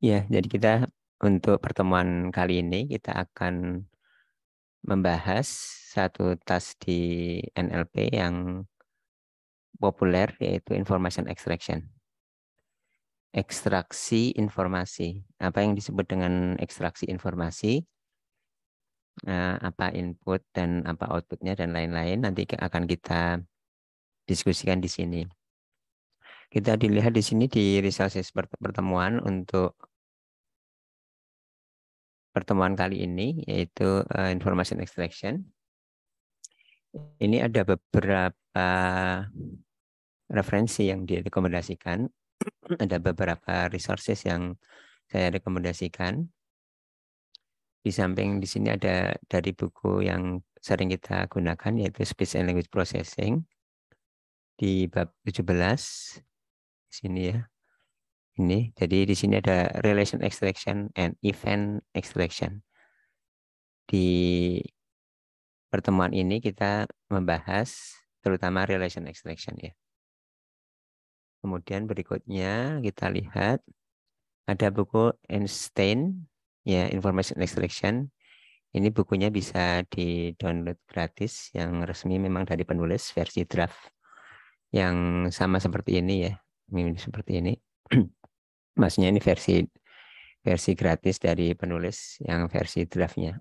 Ya, jadi kita untuk pertemuan kali ini kita akan membahas satu task di NLP yang populer yaitu information extraction. Ekstraksi informasi. Apa yang disebut dengan ekstraksi informasi? Apa input dan apa outputnya dan lain-lain nanti akan kita diskusikan di sini. Kita dilihat di sini di resources pertemuan untuk pertemuan kali ini yaitu information extraction. Ini ada beberapa referensi yang direkomendasikan, ada beberapa resources yang saya rekomendasikan. Di samping di sini ada dari buku yang sering kita gunakan yaitu Speech and Language Processing di bab 17 di sini ya. Ini jadi di sini ada relation extraction and event extraction. Di pertemuan ini kita membahas terutama relation extraction ya. Kemudian berikutnya kita lihat ada buku Einstein ya Information Extraction. Ini bukunya bisa di-download gratis yang resmi memang dari penulis versi draft yang sama seperti ini ya. Ini seperti ini. Maksudnya ini versi gratis dari penulis yang versi draftnya.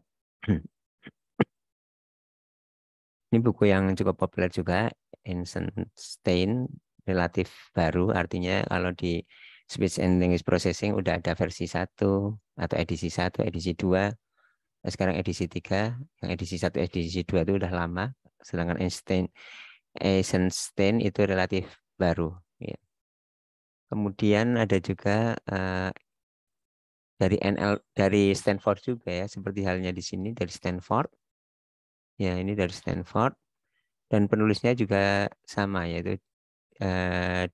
Ini buku yang cukup populer juga, Einstein, relatif baru, artinya kalau di Speech and Language Processing udah ada versi 1 atau edisi 1, edisi 2, sekarang edisi 3, yang edisi 1, edisi 2 itu udah lama, sedangkan Eisenstein itu relatif baru. Ya. Kemudian ada juga dari Stanford juga ya, seperti halnya di sini dari Stanford. Ya, ini dari Stanford. Dan penulisnya juga sama yaitu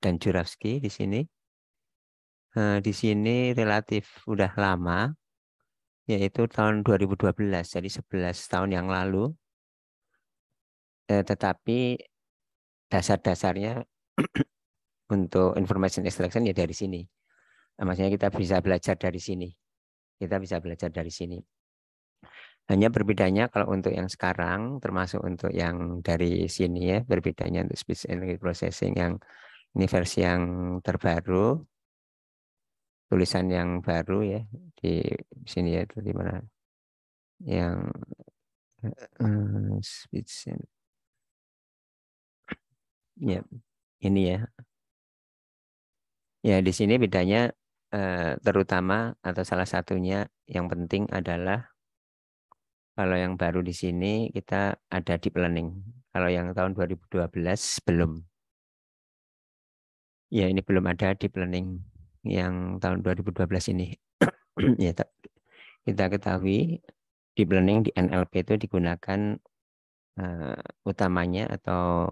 dan Juravsky di sini. Di sini relatif udah lama, yaitu tahun 2012, jadi 11 tahun yang lalu. Tetapi dasar-dasarnya untuk information extraction ya dari sini. Maksudnya kita bisa belajar dari sini. Kita bisa belajar dari sini. Hanya berbedanya kalau untuk yang sekarang, termasuk untuk yang dari sini ya, berbedanya untuk speech and language processing yang ini versi yang terbaru, tulisan yang baru ya di sini ya itu di mana yang speech ya ini ya ya di sini bedanya terutama atau salah satunya yang penting adalah kalau yang baru di sini kita ada deep learning, kalau yang tahun 2012 belum ya, ini belum ada deep learning yang tahun 2012 ini. Ya kita ketahui deep learning di NLP itu digunakan utamanya atau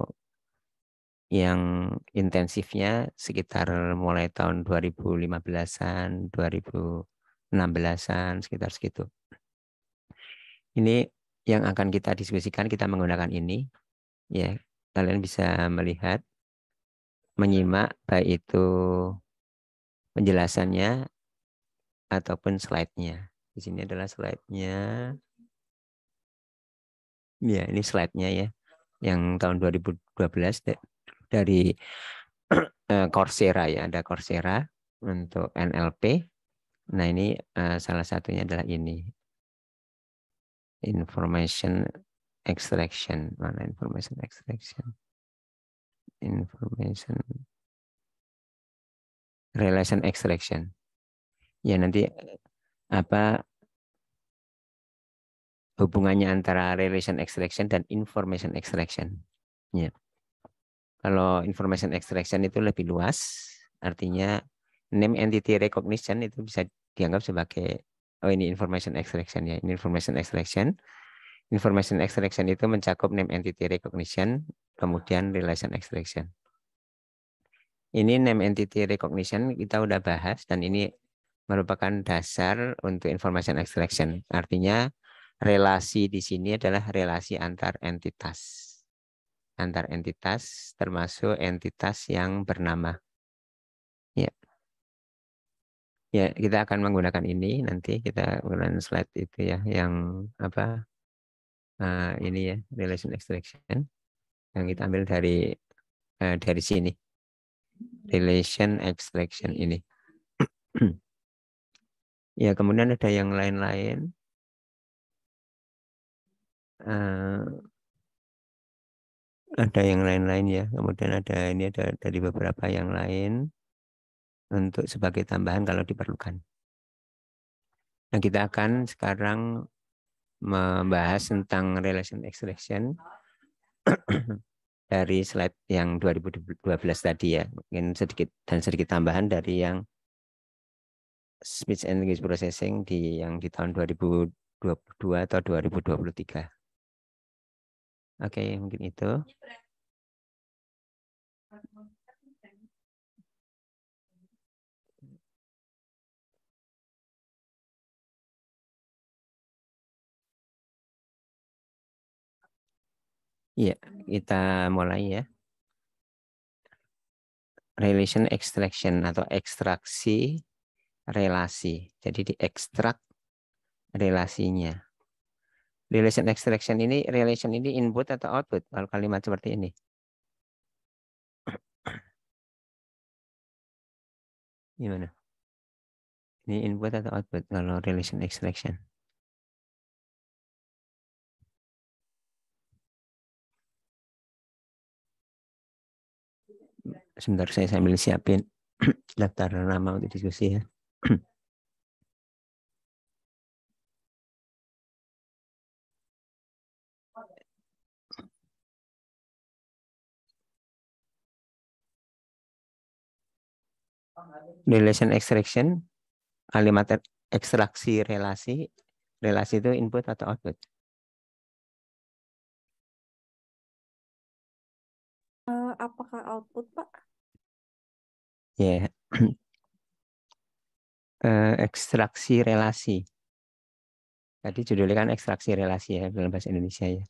yang intensifnya sekitar mulai tahun 2015-an, 2016-an, sekitar segitu. Ini yang akan kita diskusikan, kita menggunakan ini. Ya, kalian bisa melihat, menyimak baik itu penjelasannya ataupun slide-nya. Di sini adalah slide-nya. Ya, ini slide-nya ya. Yang tahun 2012 dari Coursera ya, ada Coursera untuk NLP. Nah, ini salah satunya adalah ini. Information extraction. Mana information extraction? Information relation extraction. Ya, nanti apa hubungannya antara relation extraction dan information extraction. Ya. Kalau information extraction itu lebih luas, artinya name entity recognition itu bisa dianggap sebagai ini information extraction ya. Ini information extraction. Information extraction itu mencakup name entity recognition, kemudian relation extraction. Ini name entity recognition kita udah bahas dan ini merupakan dasar untuk information extraction. Artinya relasi di sini adalah relasi antar entitas. Antar entitas termasuk entitas yang bernama. Ya. Ya, kita akan menggunakan ini nanti kita menggunakan slide itu ya, yang apa ini ya, relation extraction yang kita ambil dari sini, relation extraction ini. Ya, kemudian ada yang lain-lain. Ada yang lain-lain ya. Kemudian ada dari beberapa yang lain untuk sebagai tambahan kalau diperlukan. Nah, kita akan sekarang membahas tentang relation extraction dari slide yang 2012 tadi ya. Mungkin sedikit tambahan dari yang speech and language processing di tahun 2022 atau 2023. Oke, mungkin itu. Iya, kita mulai ya. Relation extraction atau ekstraksi relasi. Jadi diekstrak relasinya. Relation extraction ini, relation ini input atau output kalau kalimat seperti ini. Gimana? Ini input atau output kalau relation extraction? Sebentar saya sambil siapin daftar nama untuk diskusi ya. Relation extraction, kalimat ekstraksi relasi, relasi itu input atau output? Apakah output, Pak? Ya, ekstraksi relasi. Tadi judulnya kan ekstraksi relasi ya dalam bahasa Indonesia ya.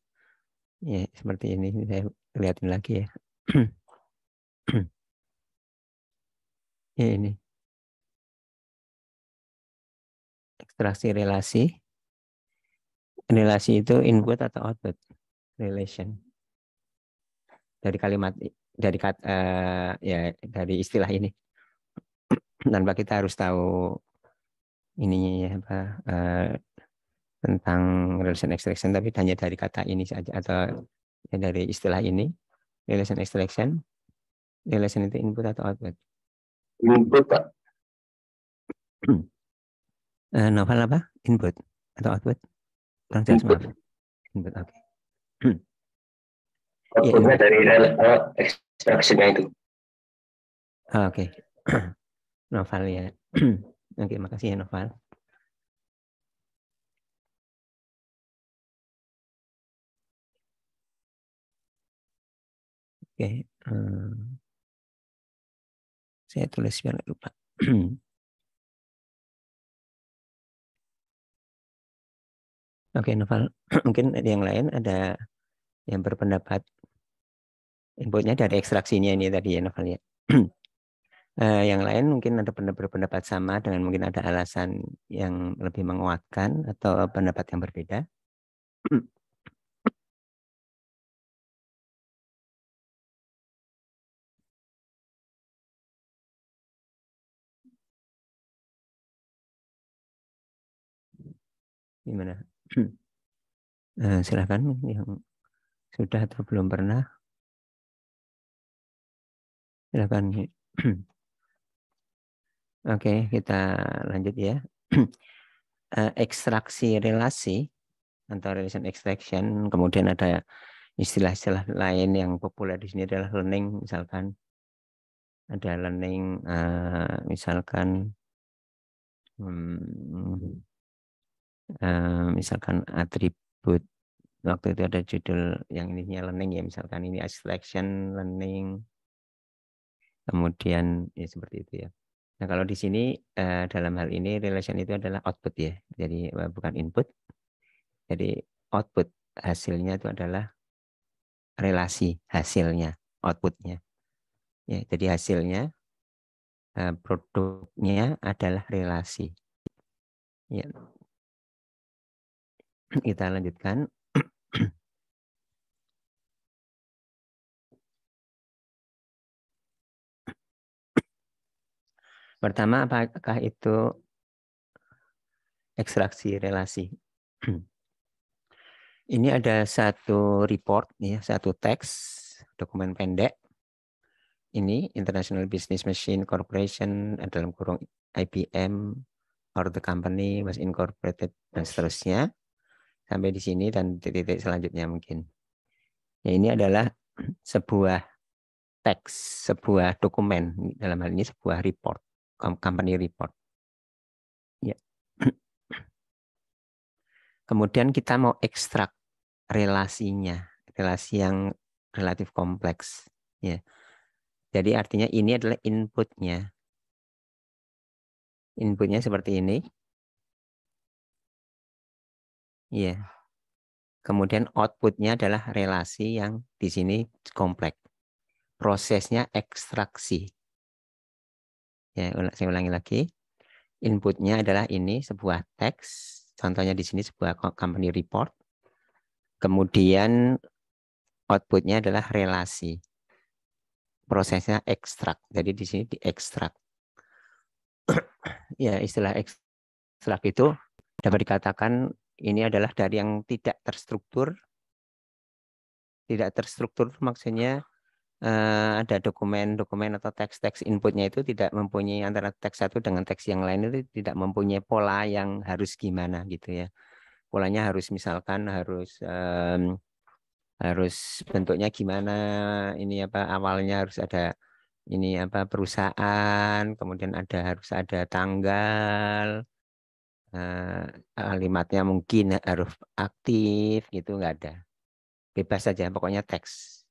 Ya, seperti ini saya lihatin lagi ya. Ya ini. Ekstraksi relasi. Relasi itu input atau output? Relation. Dari kalimat dari istilah ini. Tanpa kita harus tahu ininya ya apa tentang relation extraction, tapi hanya dari kata ini saja atau ya, dari istilah ini. Relation extraction. Relation itu input atau output? Input, Pak. Novel apa? Input atau output? Kurang jelas, maaf. Input, oke. Outputnya dari ekstraksinya itu. Oke. Novel ya. Oke, makasih ya Novel. Oke. Saya tulis biar nggak lupa. Oke, Novel. Mungkin yang lain ada yang berpendapat inputnya dari ekstraksinya ini tadi ya Novel ya. Yang lain mungkin ada berpendapat sama dengan mungkin ada alasan yang lebih menguatkan atau pendapat yang berbeda. Gimana? Silakan yang sudah atau belum pernah. Silakan. Oke, kita lanjut ya. Ekstraksi relasi atau relation extraction, kemudian ada istilah-istilah lain yang populer di sini adalah learning, misalkan ada learning, misalkan misalkan atribut. Waktu itu ada judul yang ininya learning ya, misalkan ini extraction learning, kemudian ya seperti itu ya. Nah kalau di sini dalam hal ini relation itu adalah output ya, jadi bukan input. Jadi output hasilnya itu adalah relasi hasilnya, outputnya. Ya, jadi hasilnya produknya adalah relasi. Ya. Kita lanjutkan. Pertama, apakah itu ekstraksi relasi? Ini ada satu report, ya, satu teks, dokumen pendek. Ini International Business Machine Corporation dalam kurung IBM or the company was incorporated dan seterusnya sampai di sini dan titik-titik selanjutnya mungkin. Ya, ini adalah sebuah teks, sebuah dokumen, dalam hal ini sebuah report, company report. Ya. Kemudian kita mau ekstrak relasinya, relasi yang relatif kompleks. Ya. Jadi artinya ini adalah inputnya. Inputnya seperti ini. Ya. Kemudian outputnya adalah relasi yang di sini kompleks. Prosesnya ekstraksi. Ya, saya ulangi lagi. Inputnya adalah ini sebuah teks. Contohnya di sini sebuah company report. Kemudian outputnya adalah relasi. Prosesnya ekstrak. Jadi di sini diekstrak. Ya, istilah ekstrak itu dapat dikatakan ini adalah dari yang tidak terstruktur. Tidak terstruktur maksudnya ada dokumen-dokumen atau teks-teks inputnya itu tidak mempunyai antara teks satu dengan teks yang lain itu tidak mempunyai pola yang harus gimana gitu ya. Polanya harus misalkan harus bentuknya gimana, ini apa awalnya harus ada ini apa perusahaan, kemudian harus ada tanggal, kalimatnya mungkin harus aktif gitu, nggak ada, bebas saja pokoknya teks.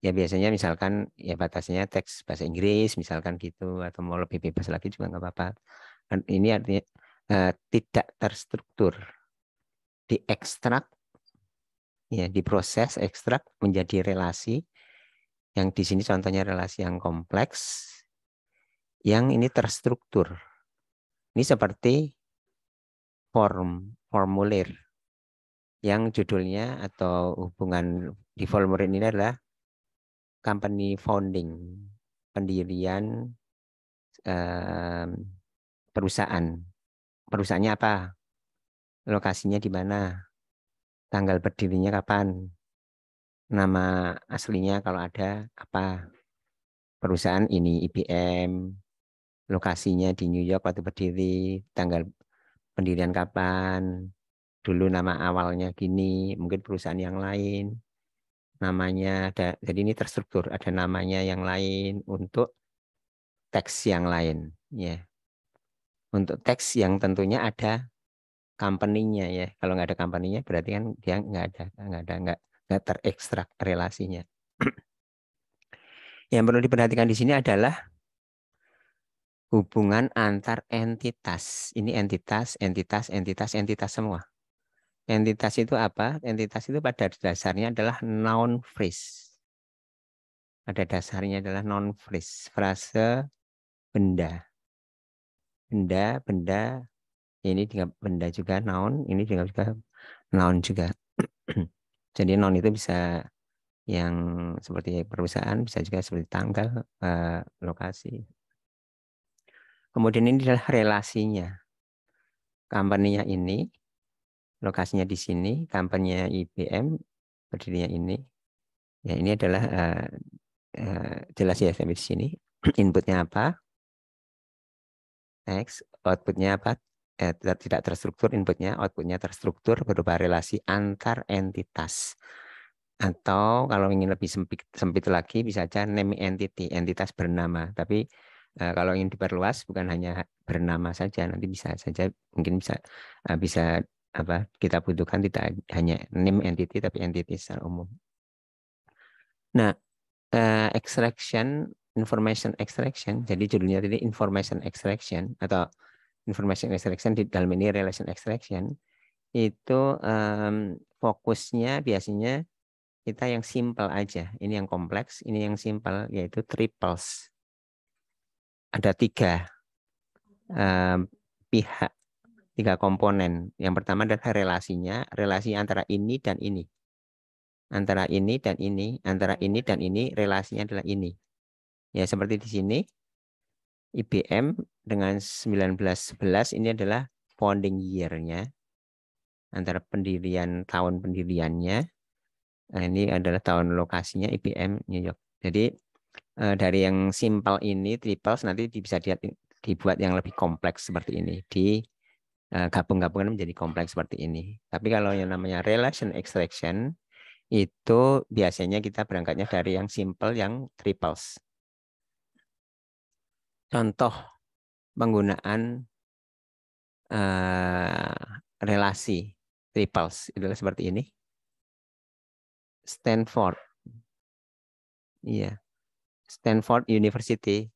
Ya biasanya misalkan ya batasnya teks bahasa Inggris misalkan gitu, atau mau lebih bebas lagi juga nggak apa-apa. Ini artinya tidak terstruktur, diekstrak, ya diproses ekstrak menjadi relasi yang di sini contohnya relasi yang kompleks, yang ini terstruktur. Ini seperti formulir yang judulnya atau hubungan di formulir ini adalah company founding, pendirian perusahaan. Perusahaannya apa? Lokasinya di mana? Tanggal berdirinya kapan? Nama aslinya kalau ada apa? Perusahaan ini IBM. Lokasinya di New York waktu berdiri. Tanggal pendirian kapan? Dulu nama awalnya gini. Mungkin perusahaan yang lain. Namanya ada. Jadi ini terstruktur. Ada namanya yang lain untuk teks yang lain. Ya. Untuk teks yang tentunya ada company-nya ya. Kalau nggak ada company-nya berarti kan dia nggak terekstrak relasinya. Yang perlu diperhatikan di sini adalah hubungan antar entitas. Ini entitas, entitas, entitas, entitas semua. Entitas itu apa? Entitas itu pada dasarnya adalah noun phrase. Pada dasarnya adalah noun phrase, frase benda. Benda, benda, ini juga benda juga noun, ini juga noun juga. Jadi noun itu bisa yang seperti perusahaan, bisa juga seperti tanggal, lokasi. Kemudian ini adalah relasinya. Company-nya ini, lokasinya di sini, company-nya IBM, berdirinya ini. Ya, ini adalah jelas ya sampai di sini. Inputnya apa? Next, outputnya apa? Tidak terstruktur inputnya, outputnya terstruktur berupa relasi antar entitas. Atau kalau ingin lebih sempit lagi bisa aja name entity, entitas bernama. Tapi kalau ingin diperluas bukan hanya bernama saja, nanti bisa saja mungkin bisa apa kita butuhkan tidak hanya name entity tapi entity secara umum. Nah, information extraction, jadi judulnya tadi information extraction atau information extraction di dalam ini relation extraction itu fokusnya biasanya kita yang simple aja. Ini yang kompleks, ini yang simple, yaitu triples. ada 3 pihak, 3 komponen. Yang pertama adalah relasinya, relasi antara ini dan ini. Antara ini dan ini, antara ini dan ini, relasinya adalah ini. Ya, seperti di sini, IBM dengan 1911 ini adalah founding year-nya, antara tahun pendiriannya. Nah, ini adalah tahun lokasinya IBM New York. Jadi dari yang simpel ini, triples, nanti bisa dibuat yang lebih kompleks seperti ini. Gabung-gabungan menjadi kompleks seperti ini. Tapi kalau yang namanya relation extraction, itu biasanya kita berangkatnya dari yang simple, yang triples. Contoh penggunaan relasi triples adalah seperti ini. Stanford, iya, Stanford University.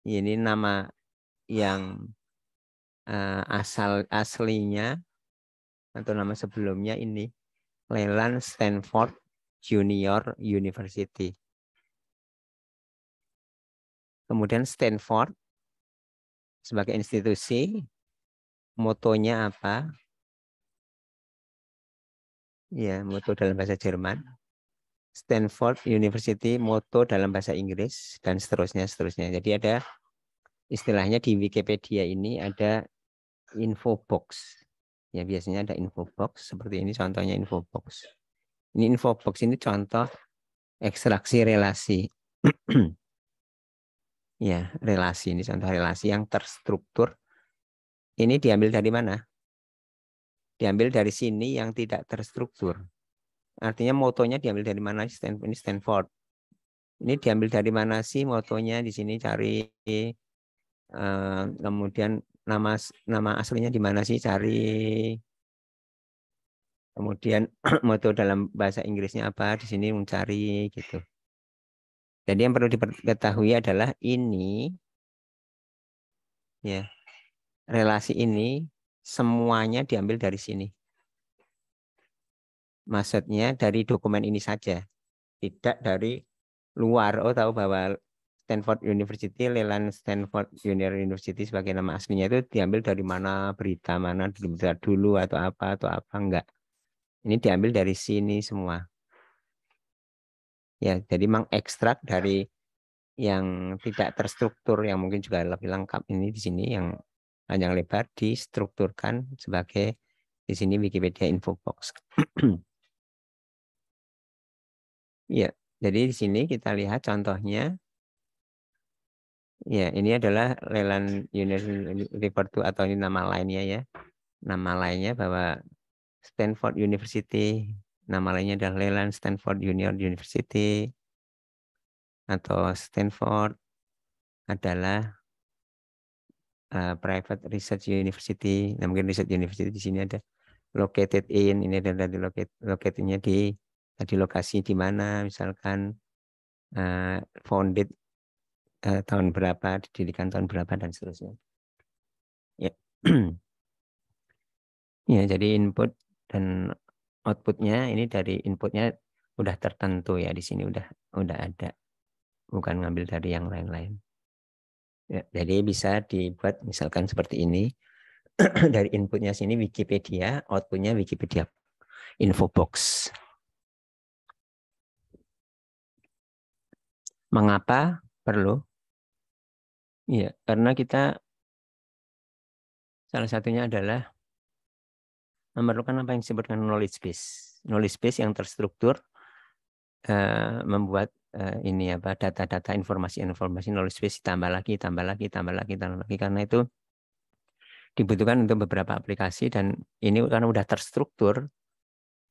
Ini nama yang aslinya atau nama sebelumnya ini Leland Stanford Junior University. Kemudian Stanford sebagai institusi, motonya apa? Ya, moto dalam bahasa Jerman. Stanford University, moto dalam bahasa Inggris, dan seterusnya. Jadi ada istilahnya di Wikipedia ini ada info box. Ya, biasanya ada info box seperti ini, contohnya info box. Ini info box ini contoh ekstraksi relasi. Ya, relasi ini contoh relasi yang terstruktur. Ini diambil dari mana? Diambil dari sini yang tidak terstruktur. Artinya motonya diambil dari mana? Ini Stanford. Ini diambil dari mana sih motonya? Di sini cari. Kemudian nama aslinya di mana sih? Cari. Kemudian moto dalam bahasa Inggrisnya apa? Di sini mencari gitu. Jadi yang perlu diketahui adalah ini, ya, relasi ini semuanya diambil dari sini. Maksudnya dari dokumen ini saja, tidak dari luar. Oh, tahu bahwa Stanford University, Leland Stanford Junior University sebagai nama aslinya itu diambil dari mana, berita mana, berita dulu atau apa enggak. Ini diambil dari sini semua. Ya, jadi mengekstrak dari yang tidak terstruktur, yang mungkin juga lebih lengkap ini di sini yang panjang lebar distrukturkan sebagai di sini Wikipedia info box. Ya, jadi di sini kita lihat contohnya. Ya, ini adalah Leland University atau ini nama lainnya ya. Nama lainnya bahwa Stanford University, nama lainnya adalah Leland Stanford Junior University atau Stanford adalah private research university. Nah, mungkin research university di sini ada located in, ini adalah located-nya di lokasi di mana, misalkan founded tahun berapa, didirikan tahun berapa, dan seterusnya. Ya. Ya, jadi input dan outputnya ini dari inputnya udah tertentu ya, di sini udah ada, bukan ngambil dari yang lain-lain. Ya, jadi bisa dibuat misalkan seperti ini. Dari inputnya sini Wikipedia, outputnya Wikipedia info box. Mengapa perlu? Ya, karena kita salah satunya adalah memerlukan apa yang disebut dengan knowledge base. Knowledge base yang terstruktur membuat ini apa data-data, informasi knowledge base tambah lagi karena itu dibutuhkan untuk beberapa aplikasi, dan ini karena udah terstruktur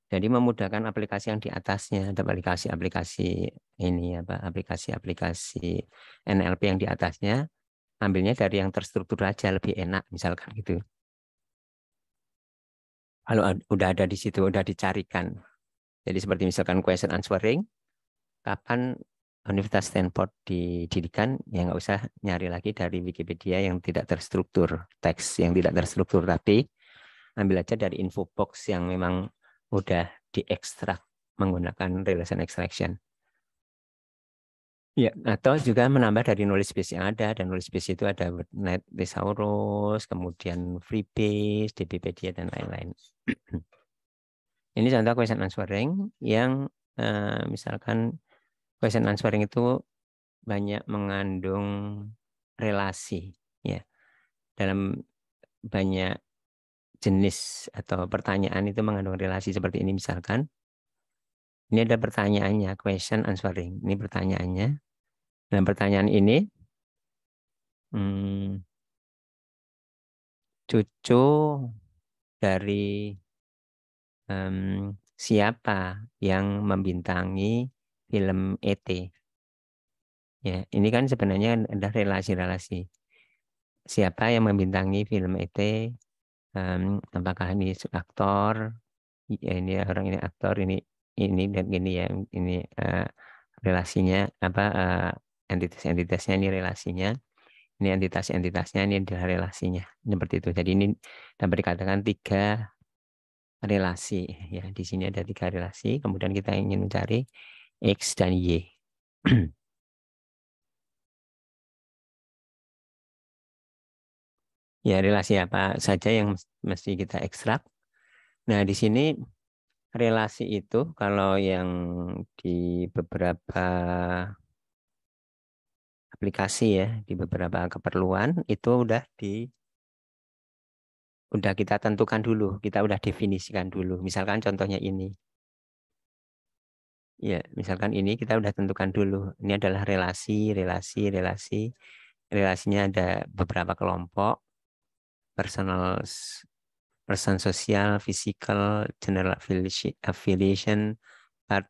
jadi memudahkan aplikasi yang di atasnya. Ada aplikasi ini apa aplikasi NLP yang di atasnya ambilnya dari yang terstruktur aja, lebih enak misalkan gitu. Kalau udah ada di situ, udah dicarikan. Jadi seperti misalkan question answering, kapan Universitas Stanford didirikan, ya nggak usah nyari lagi dari Wikipedia yang tidak terstruktur, teks yang tidak terstruktur, tapi ambil aja dari info box yang memang udah diekstrak menggunakan relation extraction. Ya, atau juga menambah dari knowledge base yang ada. Dan knowledge base itu ada Net Thesaurus, kemudian Freebase, DBpedia, dan lain-lain. Ini contoh question answering yang misalkan question answering itu banyak mengandung relasi, ya. Dalam banyak jenis atau pertanyaan itu mengandung relasi seperti ini misalkan. Ini ada pertanyaannya, question answering. Ini pertanyaannya. Dalam pertanyaan ini, cucu dari siapa yang membintangi film ET? Ya, ini kan sebenarnya ada relasi-relasi. Siapa yang membintangi film ET? Apakah ini aktor? Ya, ini orang ini aktor, ini dan ini ya, ini relasinya apa? Entitas-entitasnya ini relasinya. Ini entitas-entitasnya ini adalah relasinya. Seperti itu. Jadi ini dapat dikatakan 3 relasi, ya. Di sini ada 3 relasi, kemudian kita ingin mencari X dan Y. Ya, relasi apa saja yang mesti kita ekstrak. Nah, di sini relasi itu kalau yang di beberapa aplikasi ya, di beberapa keperluan itu udah kita tentukan dulu, kita udah definisikan dulu. Misalkan contohnya ini. Ya, misalkan ini kita udah tentukan dulu. Ini adalah relasi. Relasinya ada beberapa kelompok, person sosial, physical, general affiliation, part,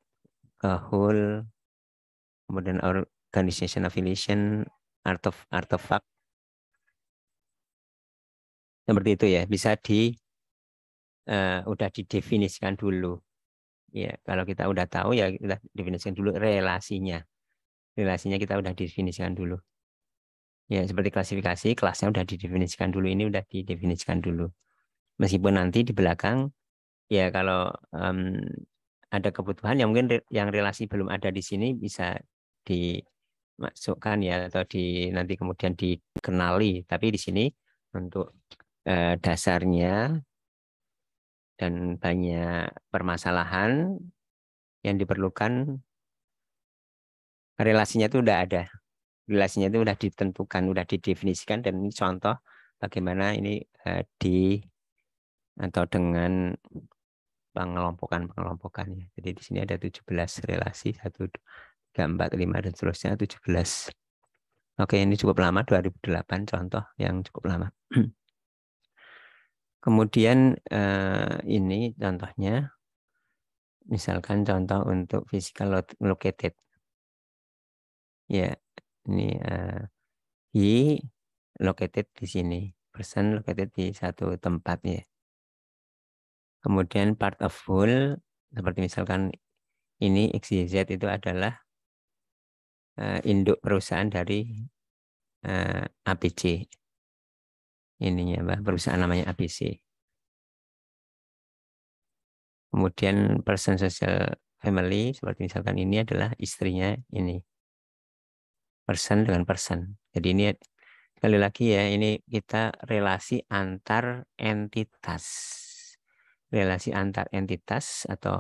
whole, kemudian organization affiliation, artifact. Seperti itu ya, bisa udah didefinisikan dulu. Ya, kalau kita udah tahu ya kita definisikan dulu relasinya. Relasinya kita udah definisikan dulu. Ya, seperti klasifikasi, kelasnya udah didefinisikan dulu, ini udah didefinisikan dulu. Meskipun nanti di belakang, ya kalau ada kebutuhan yang mungkin yang relasi belum ada di sini bisa dimasukkan ya, atau nanti kemudian dikenali. Tapi di sini untuk dasarnya dan banyak permasalahan yang diperlukan, relasinya itu udah ada. Relasinya itu udah ditentukan, udah didefinisikan, dan ini contoh bagaimana ini atau dengan pengelompokan ya. Jadi di sini ada 17 relasi, 1, 2, 3, 4, 5 dan seterusnya 17. Oke, ini cukup lama, 2008 contoh yang cukup lama. Kemudian ini contohnya, misalkan contoh untuk physical located. Ya, ini he located di sini, person located di satu tempat ya. Kemudian part of whole, seperti misalkan ini XYZ itu adalah induk perusahaan dari ABC. Ininya, perusahaan namanya ABC. Kemudian person social family, seperti misalkan ini adalah istrinya ini. Person dengan person. Jadi ini sekali lagi ya, ini kita relasi antar entitas. Relasi antar entitas, atau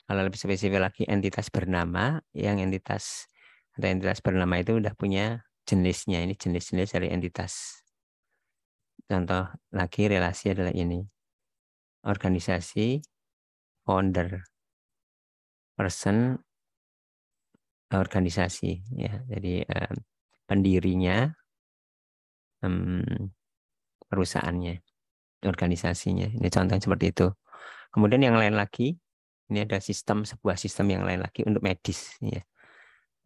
kalau lebih spesifik lagi entitas bernama, yang entitas bernama itu udah punya jenisnya. Ini jenis-jenis dari entitas. Contoh lagi relasi adalah ini. Organisasi, founder, person, organisasi ya. Jadi pendirinya, perusahaannya, organisasinya. Ini contoh seperti itu. Kemudian yang lain lagi, ini ada sebuah sistem yang lain lagi untuk medis ya.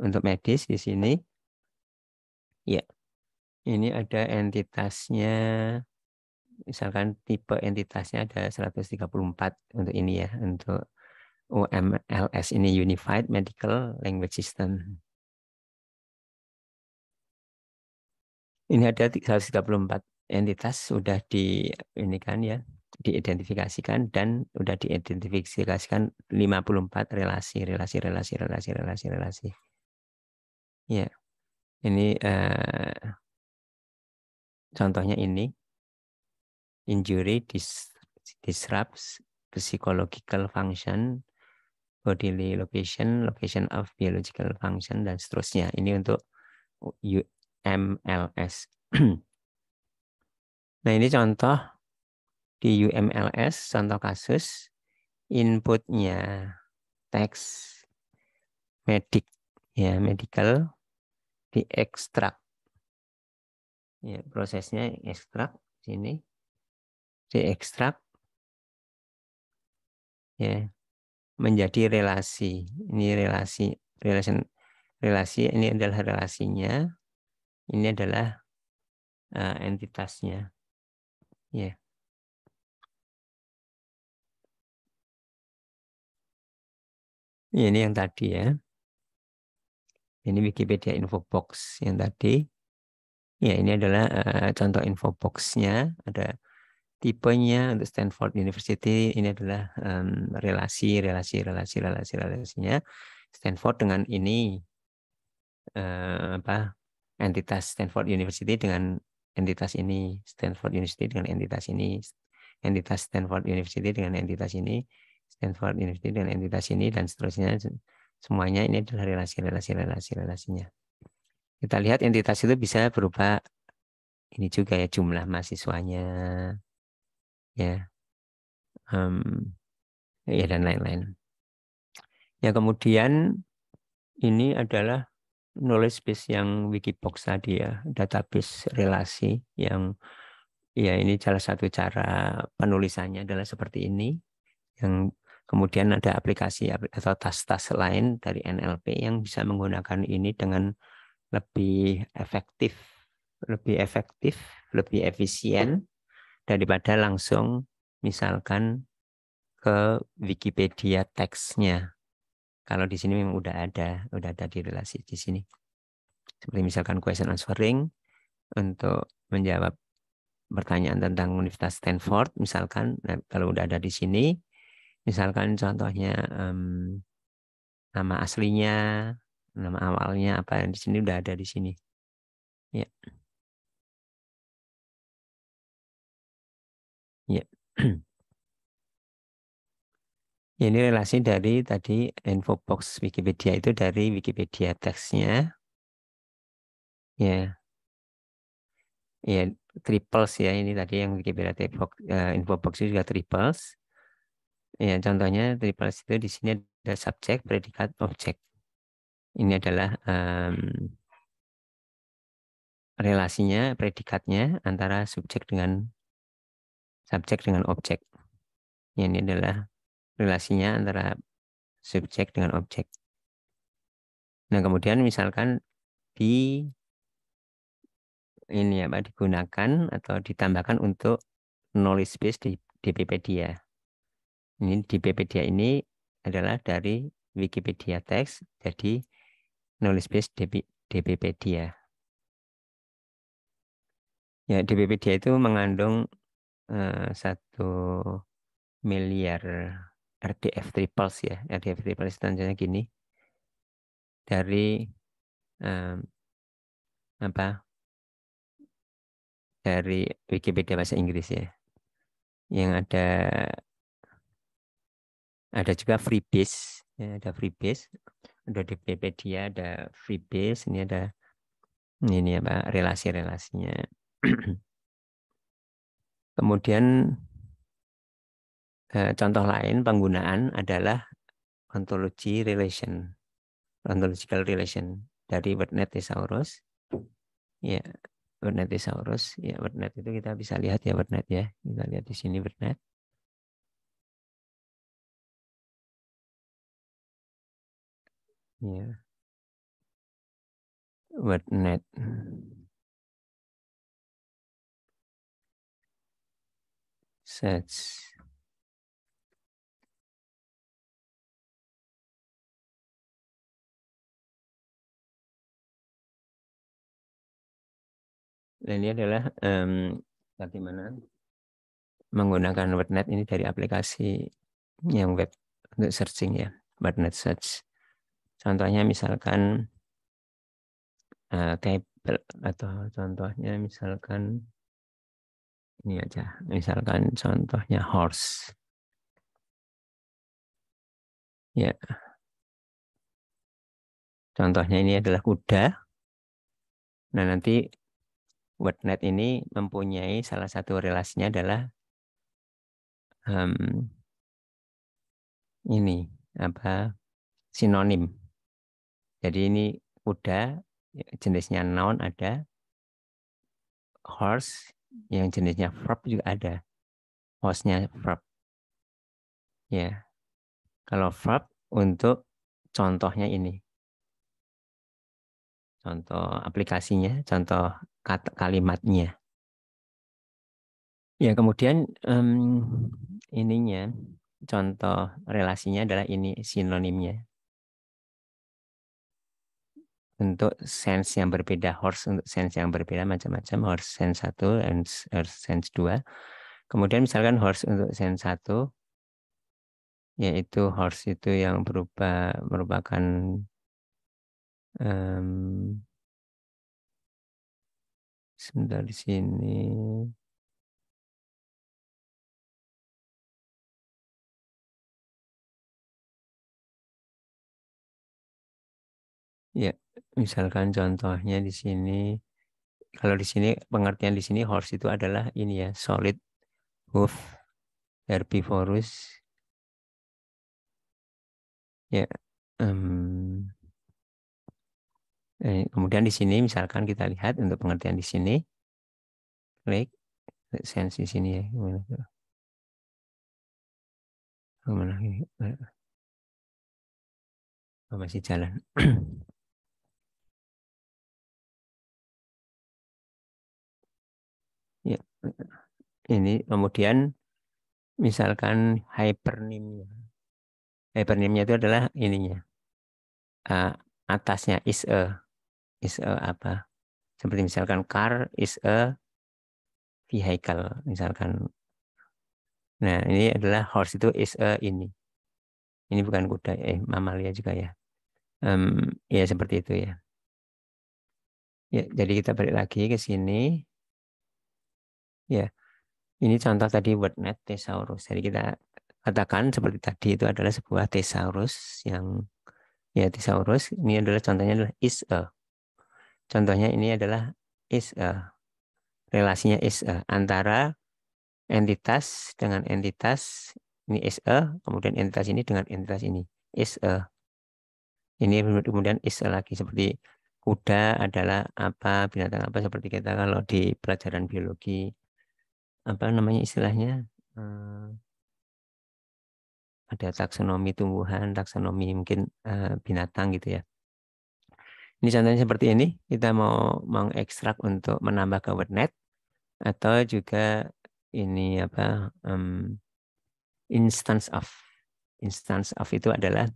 Untuk medis di sini ya. Ini ada entitasnya, misalkan tipe entitasnya ada 134 untuk ini ya, untuk UMLS ini Unified Medical Language System. Ini ada 134 entitas sudah ini kan ya, diidentifikasikan, dan sudah diidentifikasikan 54 relasi. Ya, ini contohnya ini. Injury disrupts psychological function, bodily location, location of biological function, dan seterusnya. Ini untuk UMLS. Nah, ini contoh di UMLS, contoh kasus inputnya teks medical diekstrak. Ya, prosesnya ekstrak sini. Diekstrak ya menjadi relasi. Ini relasi ini adalah relasinya. Ini adalah entitasnya. Ya. Ini yang tadi ya. Ini Wikipedia Infobox yang tadi. Ya, ini adalah contoh infobox-nya. Ada tipenya untuk Stanford University. Ini adalah relasinya Stanford dengan ini entitas Stanford University dengan entitas ini, Stanford University dengan entitas ini, entitas Stanford University dengan entitas ini, Stanford University dengan entitas ini, dan seterusnya. Semuanya ini adalah relasinya. Kita lihat entitas itu bisa berupa ini juga ya, jumlah mahasiswanya, ya, ya dan lain-lain. Ya, kemudian ini adalah knowledge base yang Wikibox tadi ya, database relasi yang ya ini salah satu cara penulisannya adalah seperti ini. Yang kemudian ada aplikasi atau tas-tas lain dari NLP yang bisa menggunakan ini dengan lebih efektif, lebih efisien daripada langsung misalkan ke Wikipedia teksnya. Kalau di sini memang udah ada di relasi di sini. Seperti misalkan question answering untuk menjawab pertanyaan tentang Universitas Stanford, misalkan kalau udah ada di sini, misalkan contohnya nama aslinya, nama awalnya apa yang di sini udah ada di sini. Ya. Ya. Ini relasi dari tadi infobox Wikipedia itu dari Wikipedia teksnya. Ya. Ya, triples ya ini tadi yang Wikipedia infobox itu juga triples. Ya, contohnya triples itu di sini ada subjek, predikat, objek. Ini adalah relasinya, predikatnya antara subjek dengan objek. Ini adalah relasinya antara subjek dengan objek. Nah, kemudian misalkan digunakan atau ditambahkan untuk knowledge base di DBpedia. Ini DBpedia ini adalah dari Wikipedia teks jadi knowledge base DBpedia. Ya, DBpedia itu mengandung 1 miliar RDF triples ya. RDF triples tandanya gini. Dari dari Wikipedia bahasa Inggris ya. Yang ada juga freebase, ya, ada freebase, ada DBpedia, ada freebase, ini ada relasi-relasinya. Kemudian contoh lain penggunaan adalah ontological relation dari WordNet Thesaurus. Ya, WordNet Thesaurus. Ya, WordNet itu kita bisa lihat ya WordNet ya. Kita lihat di sini WordNet. Ya. WordNet. Search. Dan ini adalah bagaimana menggunakan WordNet ini dari aplikasi yang web untuk searching ya, WordNet Search. Contohnya misalkan table atau contohnya misalkan ini aja, misalkan contohnya horse. Ya, contohnya ini adalah kuda. Nah, nanti WordNet ini mempunyai salah satu relasinya adalah ini apa sinonim. Jadi ini kuda jenisnya noun ada, horse yang jenisnya verb juga ada, hostnya verb. Ya, kalau verb untuk contohnya ini, contoh aplikasinya, contoh kata kalimatnya. Ya, kemudian ininya, contoh relasinya adalah ini sinonimnya. Untuk sense yang berbeda, horse untuk sense yang berbeda macam-macam, horse sense 1 dan horse sense 2. Kemudian misalkan horse untuk sense 1, yaitu horse itu yang merupakan sebentar di sini. Ya, misalkan contohnya di sini, kalau di sini pengertian di sini horse itu adalah ini ya, solid hoof herbivorous. Ya, kemudian di sini misalkan kita lihat untuk pengertian di sini, klik sense di sini ya, gimana ini? Oh, masih jalan. Ya, ini kemudian misalkan hypernimnya. Hypernimnya itu adalah ininya. Atasnya is a apa? Seperti misalkan car is a vehicle misalkan. Nah, ini adalah horse itu is a ini. Ini bukan kuda, mamalia juga ya. Ya seperti itu ya. Ya, jadi kita balik lagi ke sini. Ya, ini contoh tadi WordNet Thesaurus. Jadi kita katakan seperti tadi itu adalah sebuah thesaurus yang ya thesaurus. Ini adalah contohnya adalah is a. Contohnya ini adalah is a. Relasinya is a antara entitas dengan entitas. Ini is a, kemudian entitas ini dengan entitas ini is a. Ini kemudian is a lagi seperti kuda adalah apa, binatang apa, seperti kita kalau di pelajaran biologi apa namanya istilahnya, ada taksonomi tumbuhan, taksonomi mungkin binatang gitu ya. Ini contohnya seperti ini, kita mau mengekstrak untuk menambah ke WordNet atau juga ini apa instance of. Instance of itu adalah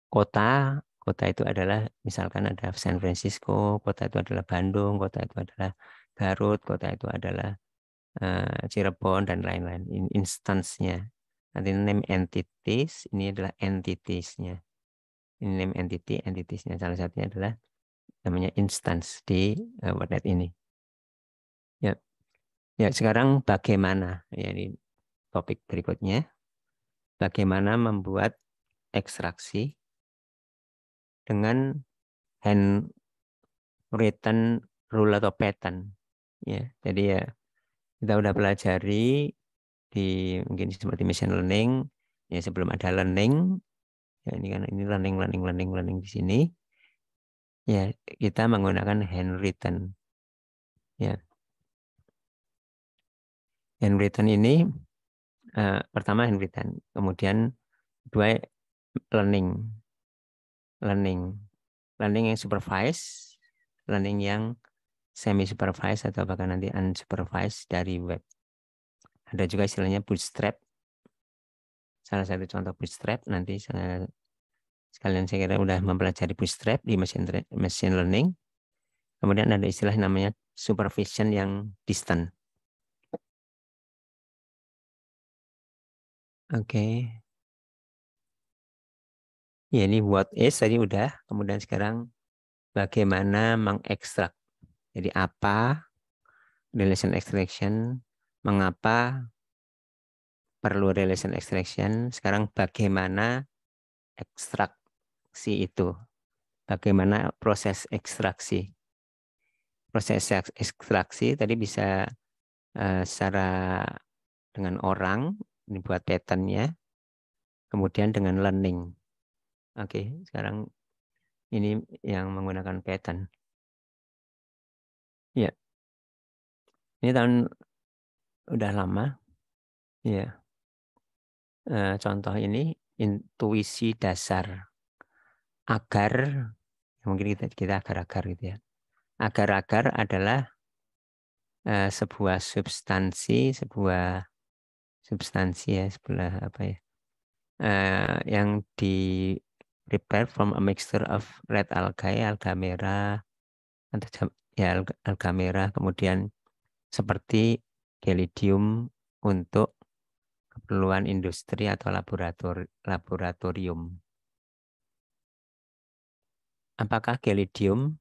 kota. Kota itu adalah misalkan ada San Francisco, kota itu adalah Bandung, kota itu adalah Garut, kota itu adalah Cirebon dan lain-lain. Ini instance-nya. Nanti name entities, ini adalah entities-nya. Ini name entity, entities-nya. Salah satunya adalah namanya instance di WordNet ini. Ya, ya sekarang bagaimana? Ya, ini topik berikutnya. Bagaimana membuat ekstraksi dengan handwritten rule atau pattern. Ya, jadi ya kita udah pelajari di mungkin seperti machine learning. Ya sebelum ada learning, ya ini kan ini learning di sini. Ya kita menggunakan handwritten. Ya, handwritten ini pertama handwritten, kemudian dua learning yang supervised, learning yang semi supervised atau bahkan nanti unsupervised dari web. Ada juga istilahnya bootstrap. Salah satu contoh bootstrap nanti sekalian saya kira udah mempelajari bootstrap di machine learning. Kemudian ada istilah namanya supervision yang distant. Oke. Ya ini what is tadi udah. Kemudian sekarang bagaimana mengekstrak. Jadi apa relation extraction, mengapa perlu relation extraction, sekarang bagaimana ekstraksi itu, bagaimana proses ekstraksi. Proses ekstraksi tadi bisa secara dengan orang, ini buat pattern-nya, kemudian dengan learning. Oke, sekarang ini yang menggunakan pattern. Ya, ini tahun udah lama. Ya, contoh ini intuisi dasar. Agar, mungkin kita agar-agar gitu ya. Agar-agar adalah sebuah substansi ya, sebelah apa ya, yang di prepare from a mixture of red algae, alga merah, atau ya alga merah, kemudian seperti gelidium untuk keperluan industri atau laboratorium. Apakah gelidium?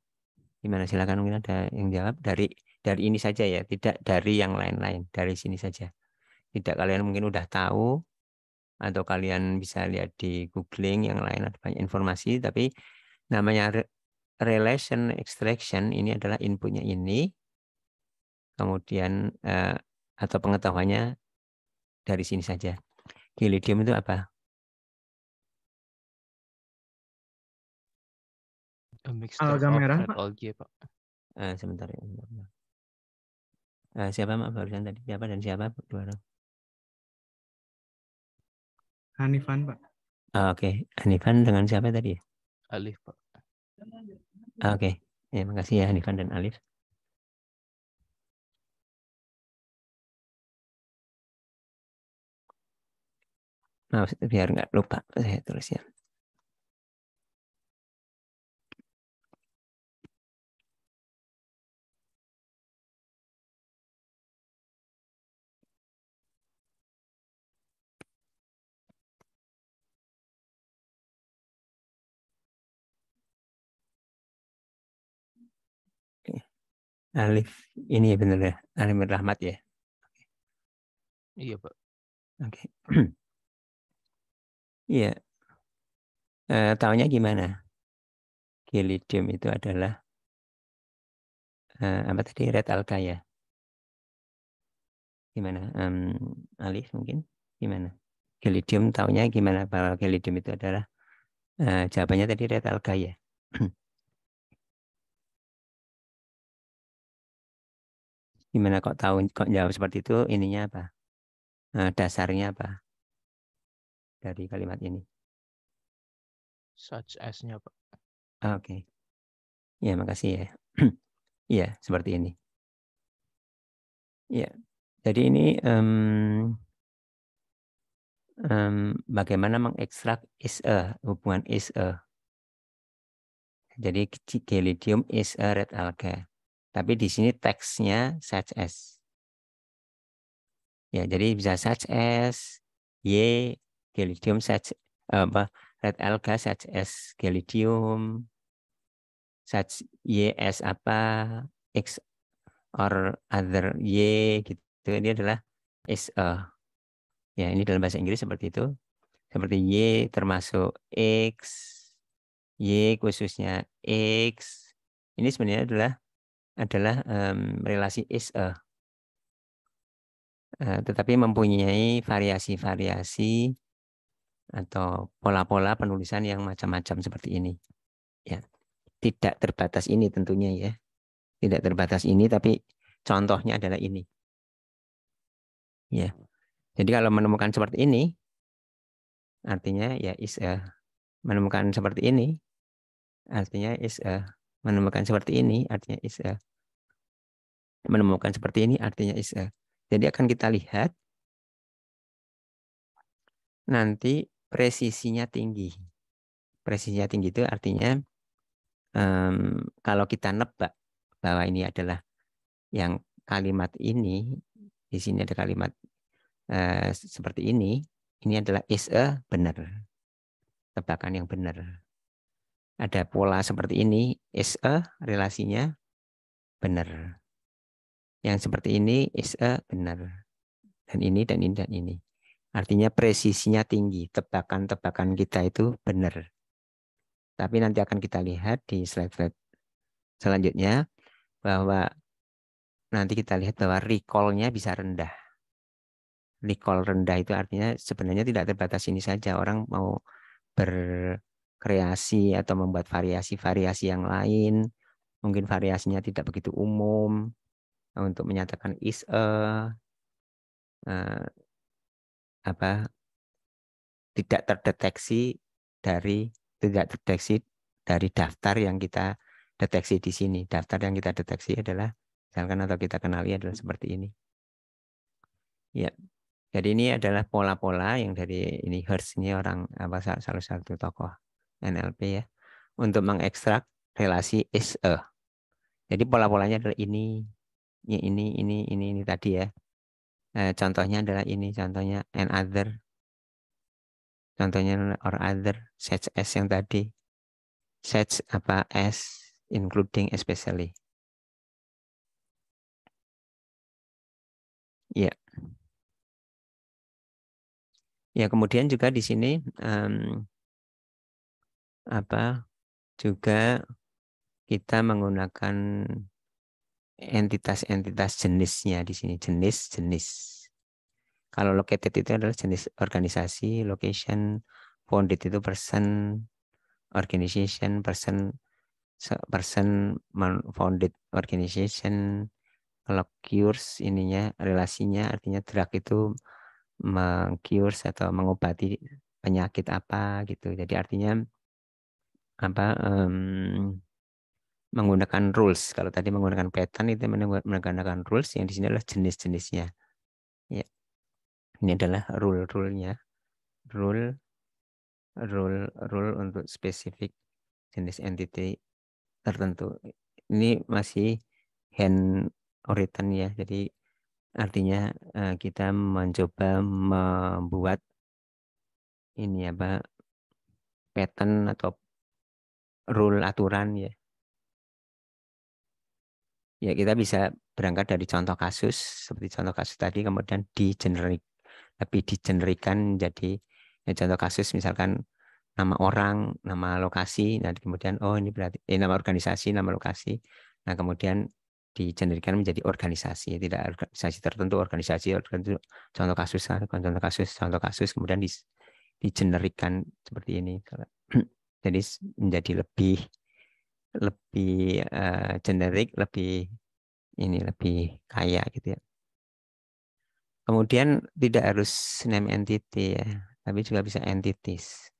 Gimana, silakan, mungkin ada yang jawab dari ini saja ya, tidak dari yang lain-lain, dari sini saja. Tidak kalian mungkin udah tahu atau kalian bisa lihat di googling yang lain, ada banyak informasi, tapi namanya relation extraction ini adalah inputnya ini, kemudian atau pengetahuannya dari sini saja. Gelidium itu apa? Alga merah, Pak. Algae, Pak. Sebentar ya. Siapa Mak barusan tadi? Siapa dan siapa? Dua orang. Hanifan, Pak. Oke. Hanifan dengan siapa tadi? Alif, Pak. Oke. Ya, makasih ya Hanifan dan Alif. Maaf, biar nggak lupa saya tulis ya. Alif, ini ya benar ya, Alif Rahmat ya. Iya, Pak. Oke. Iya. Tahunya gimana? Gelidium itu adalah apa tadi, red alga ya? Gimana? Alif mungkin gimana? Gelidium tahunya gimana? Bahwa gelidium itu adalah jawabannya tadi red alga ya. Gimana kok tahu, kok jawab seperti itu? Ininya apa? Dasarnya apa dari kalimat ini? Such as-nya, Pak. Oke. Ya, makasih ya. Iya, seperti ini. Ya. Jadi ini bagaimana mengekstrak is a, hubungan is a. Jadi gelidium is a red alga. Tapi di sini teksnya such as. Ya, jadi bisa such as Y gelidium such apa, red alga such as gelidium, such Y as apa, X or other Y gitu. Ini adalah is a. Ya, ini dalam bahasa Inggris seperti itu. Seperti Y termasuk X, Y khususnya X. Ini sebenarnya adalah relasi is a. Tetapi mempunyai variasi-variasi atau pola-pola penulisan yang macam-macam seperti ini. Ya, tidak terbatas ini tentunya ya. Tidak terbatas ini, tapi contohnya adalah ini. Ya. Jadi kalau menemukan seperti ini, artinya ya is a. Menemukan seperti ini, artinya is a. Menemukan seperti ini, artinya is a. Menemukan seperti ini, artinya is a. Jadi akan kita lihat nanti presisinya tinggi. Presisinya tinggi itu artinya kalau kita nebak bahwa ini adalah yang kalimat ini, di sini ada kalimat seperti ini adalah is a, benar. Tebakan yang benar. ada pola seperti ini, is a relasinya benar. Yang seperti ini is a benar. Dan ini, dan ini, dan ini. Artinya presisinya tinggi. Tebakan-tebakan kita itu benar. Tapi nanti akan kita lihat di slide-slide selanjutnya bahwa nanti kita lihat bahwa recall-nya bisa rendah. Recall rendah itu artinya sebenarnya tidak terbatas ini saja. Orang mau berkreasi atau membuat variasi-variasi yang lain. Mungkin variasinya tidak begitu umum. Untuk menyatakan is a tidak terdeteksi dari daftar yang kita deteksi di sini. Daftar yang kita deteksi adalah misalkan atau kita kenali adalah seperti ini. Ya. Jadi ini adalah pola-pola yang dari ini Hertz, ini orang salah satu tokoh NLP ya, untuk mengekstrak relasi is a. Jadi pola-polanya adalah ini tadi ya. Contohnya adalah ini, contohnya and other. Contohnya or other, such as yang tadi. Such as, including, especially. Ya. Ya, kemudian juga di sini juga kita menggunakan entitas-entitas jenisnya di sini, jenis-jenis. Kalau located itu adalah jenis organisasi, location, founded itu person, organization, person founded organization. Kalau cures ininya relasinya artinya drug itu meng-cures atau mengobati penyakit apa gitu. Jadi artinya menggunakan rules. Kalau tadi menggunakan pattern itu menggunakan rules, yang di sini adalah jenis-jenisnya. Ya. Ini adalah rule-rulenya. Rule untuk spesifik jenis entity tertentu. Ini masih hand written ya. Jadi artinya kita mencoba membuat ini pattern atau rule aturan ya. Ya, kita bisa berangkat dari contoh kasus seperti contoh kasus tadi, kemudian lebih digenerikan jadi ya, contoh kasus misalkan nama orang, nama lokasi, nanti kemudian ini berarti nama organisasi, nama lokasi. Nah, kemudian digenerikan menjadi organisasi, tidak organisasi tertentu, contoh kasus, kemudian digenerikan seperti ini. Jadi menjadi lebih generik, lebih kaya gitu ya. Kemudian tidak harus name entity ya, tapi juga bisa entities.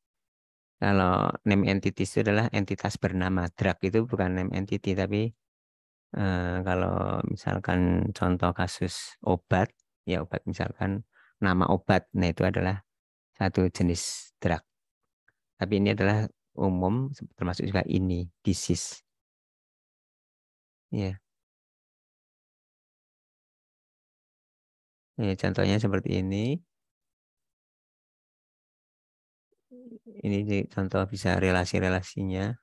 Kalau name entities itu adalah entitas bernama. Drug itu bukan name entity, tapi kalau misalkan contoh kasus obat, ya obat misalkan nama obat, nah itu adalah satu jenis drug. Tapi ini adalah umum, termasuk juga ini disease. Ya. Ya, contohnya seperti ini. Ini contoh bisa relasi-relasinya.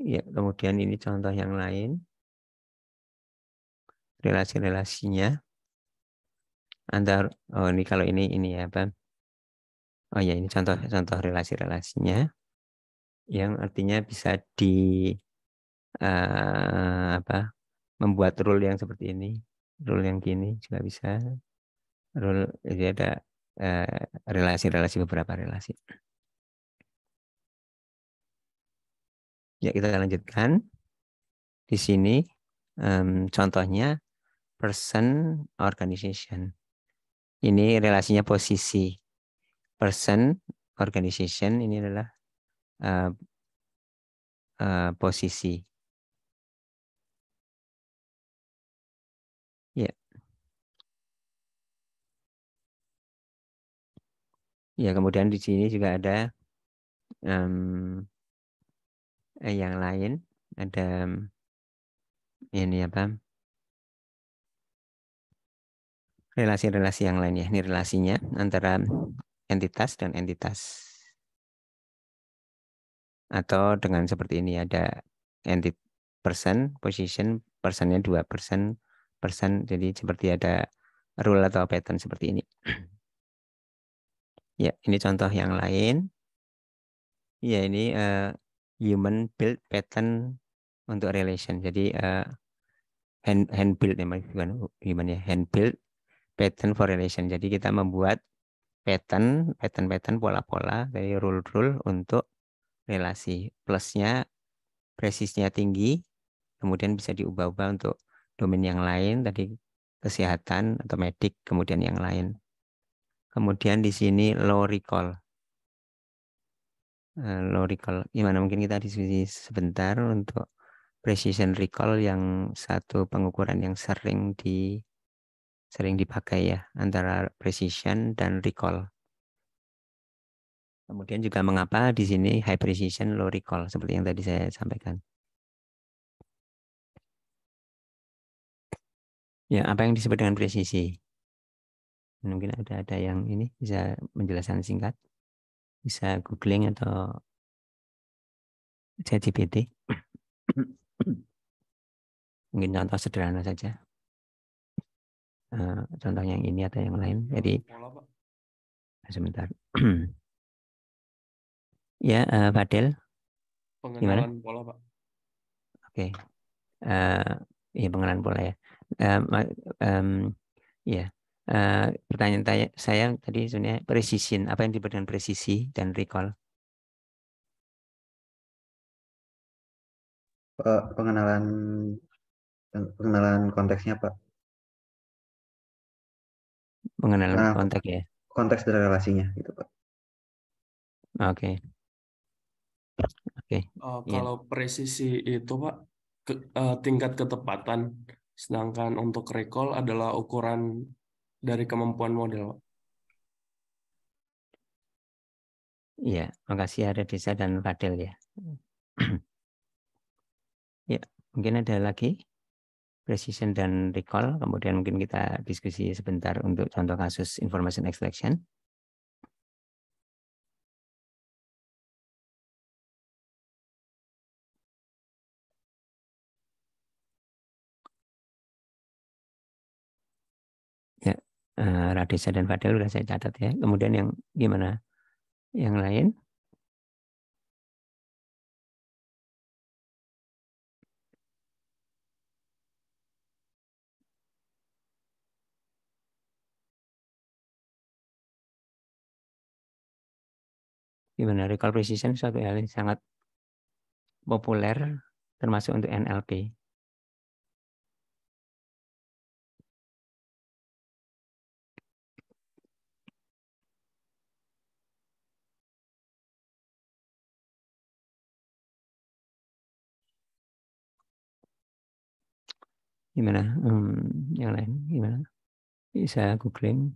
Ya, kemudian ini contoh yang lain. Relasi-relasinya. Ini kalau ini ya apa? Oh ya, ini contoh relasi-relasinya yang artinya bisa membuat rule yang seperti ini, rule yang gini juga bisa. Rule jadi ada relasi-relasi, beberapa relasi. Ya, kita lanjutkan. Di sini contohnya person, organization. Ini relasinya posisi. Person, organization ini adalah posisi. Ya. Ya, kemudian di sini juga ada yang lain. Ada ini relasi-relasi yang lain ya. Ini relasinya antara entitas dan entitas. Atau dengan seperti ini, ada entity person, position, personnya 2 person, jadi seperti ada rule atau pattern seperti ini. Ya, ini contoh yang lain. Ya, ini human build pattern untuk relation. Jadi hand build namanya, bukan human ya, hand build pattern for relation. Jadi kita membuat pattern pola-pola dari rule untuk relasi. Plusnya presisinya tinggi, kemudian bisa diubah-ubah untuk domain yang lain, tadi kesehatan atau medik, kemudian yang lain. Kemudian di sini low recall. Low recall, gimana mungkin kita diskusi sebentar untuk precision recall yang satu pengukuran yang sering dipakai ya, antara precision dan recall. Kemudian juga mengapa di sini high precision, low recall, seperti yang tadi saya sampaikan. Ya, apa yang disebut dengan presisi? Mungkin ada yang ini bisa menjelaskan singkat, bisa googling atau ChatGPT. Mungkin contoh sederhana saja. Contoh yang ini atau yang lain. Jadi pola, Pak. sebentar. Ya, Fadel. Gimana? Pengenalan pola, Pak. Oke. Ya, pengenalan pola ya. Ya. Pertanyaan saya tadi sebenarnya precision. Apa yang disebut dengan presisi dan recall? Pengenalan konteksnya, Pak. Pengenalan konteks ya. Konteks dari relasinya gitu, Pak. Oke. Iya. Kalau presisi itu, Pak, tingkat ketepatan. Sedangkan untuk recall adalah ukuran dari kemampuan model, Pak. Iya, makasih ada Desa dan Fadel ya. Ya, mungkin ada lagi precision dan recall, kemudian mungkin kita diskusi sebentar untuk contoh kasus information extraction. Ya, Radesa dan Fadel sudah saya catat ya. Kemudian yang gimana? Yang lain? Gimana? Recall precision suatu hal yang sangat populer termasuk untuk NLP. Gimana? Yang lain gimana? Bisa googling.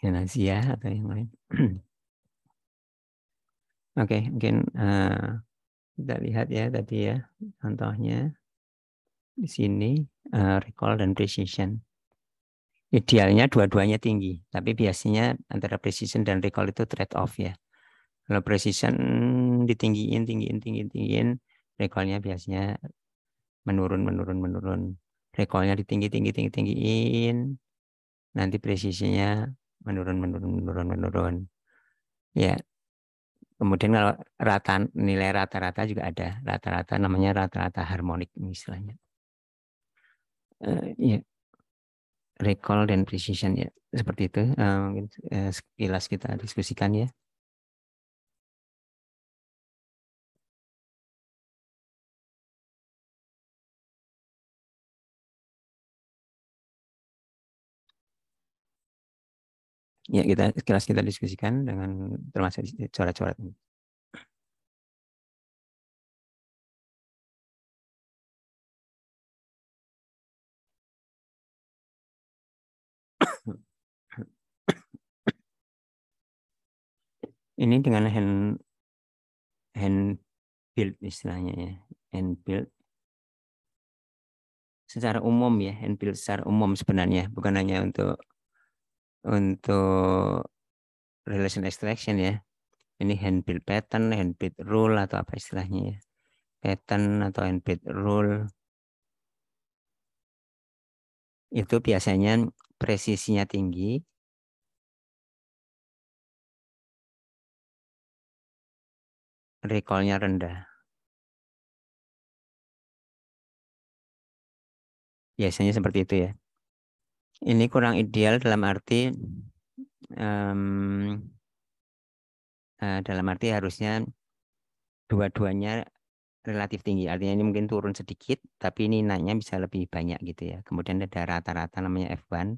Ya, Nazia atau yang lain. Oke, mungkin kita lihat ya tadi ya contohnya di sini recall dan precision. Idealnya dua-duanya tinggi, tapi biasanya antara precision dan recall itu trade off ya. Kalau precision tinggiin, recallnya biasanya menurun. Recallnya tinggiin, nanti presisinya menurun. Ya, kemudian kalau nilai rata-rata juga ada. Rata-rata namanya rata-rata harmonik istilahnya. Ya, recall dan precision ya seperti itu. Mungkin sekilas kita diskusikan ya. Ya, sekilas kita diskusikan dengan termasuk coret-coret ini. Ini dengan hand build istilahnya ya. Hand build secara umum ya, hand build secara umum sebenarnya, bukan hanya untuk relation extraction ya. Ini hand build pattern, hand build rule atau apa istilahnya ya. Pattern atau hand build rule itu biasanya presisinya tinggi, recall-nya rendah. Biasanya seperti itu ya. Ini kurang ideal dalam arti harusnya dua-duanya relatif tinggi. Artinya ini mungkin turun sedikit, tapi ini naiknya bisa lebih banyak gitu ya. Kemudian ada rata-rata namanya F1,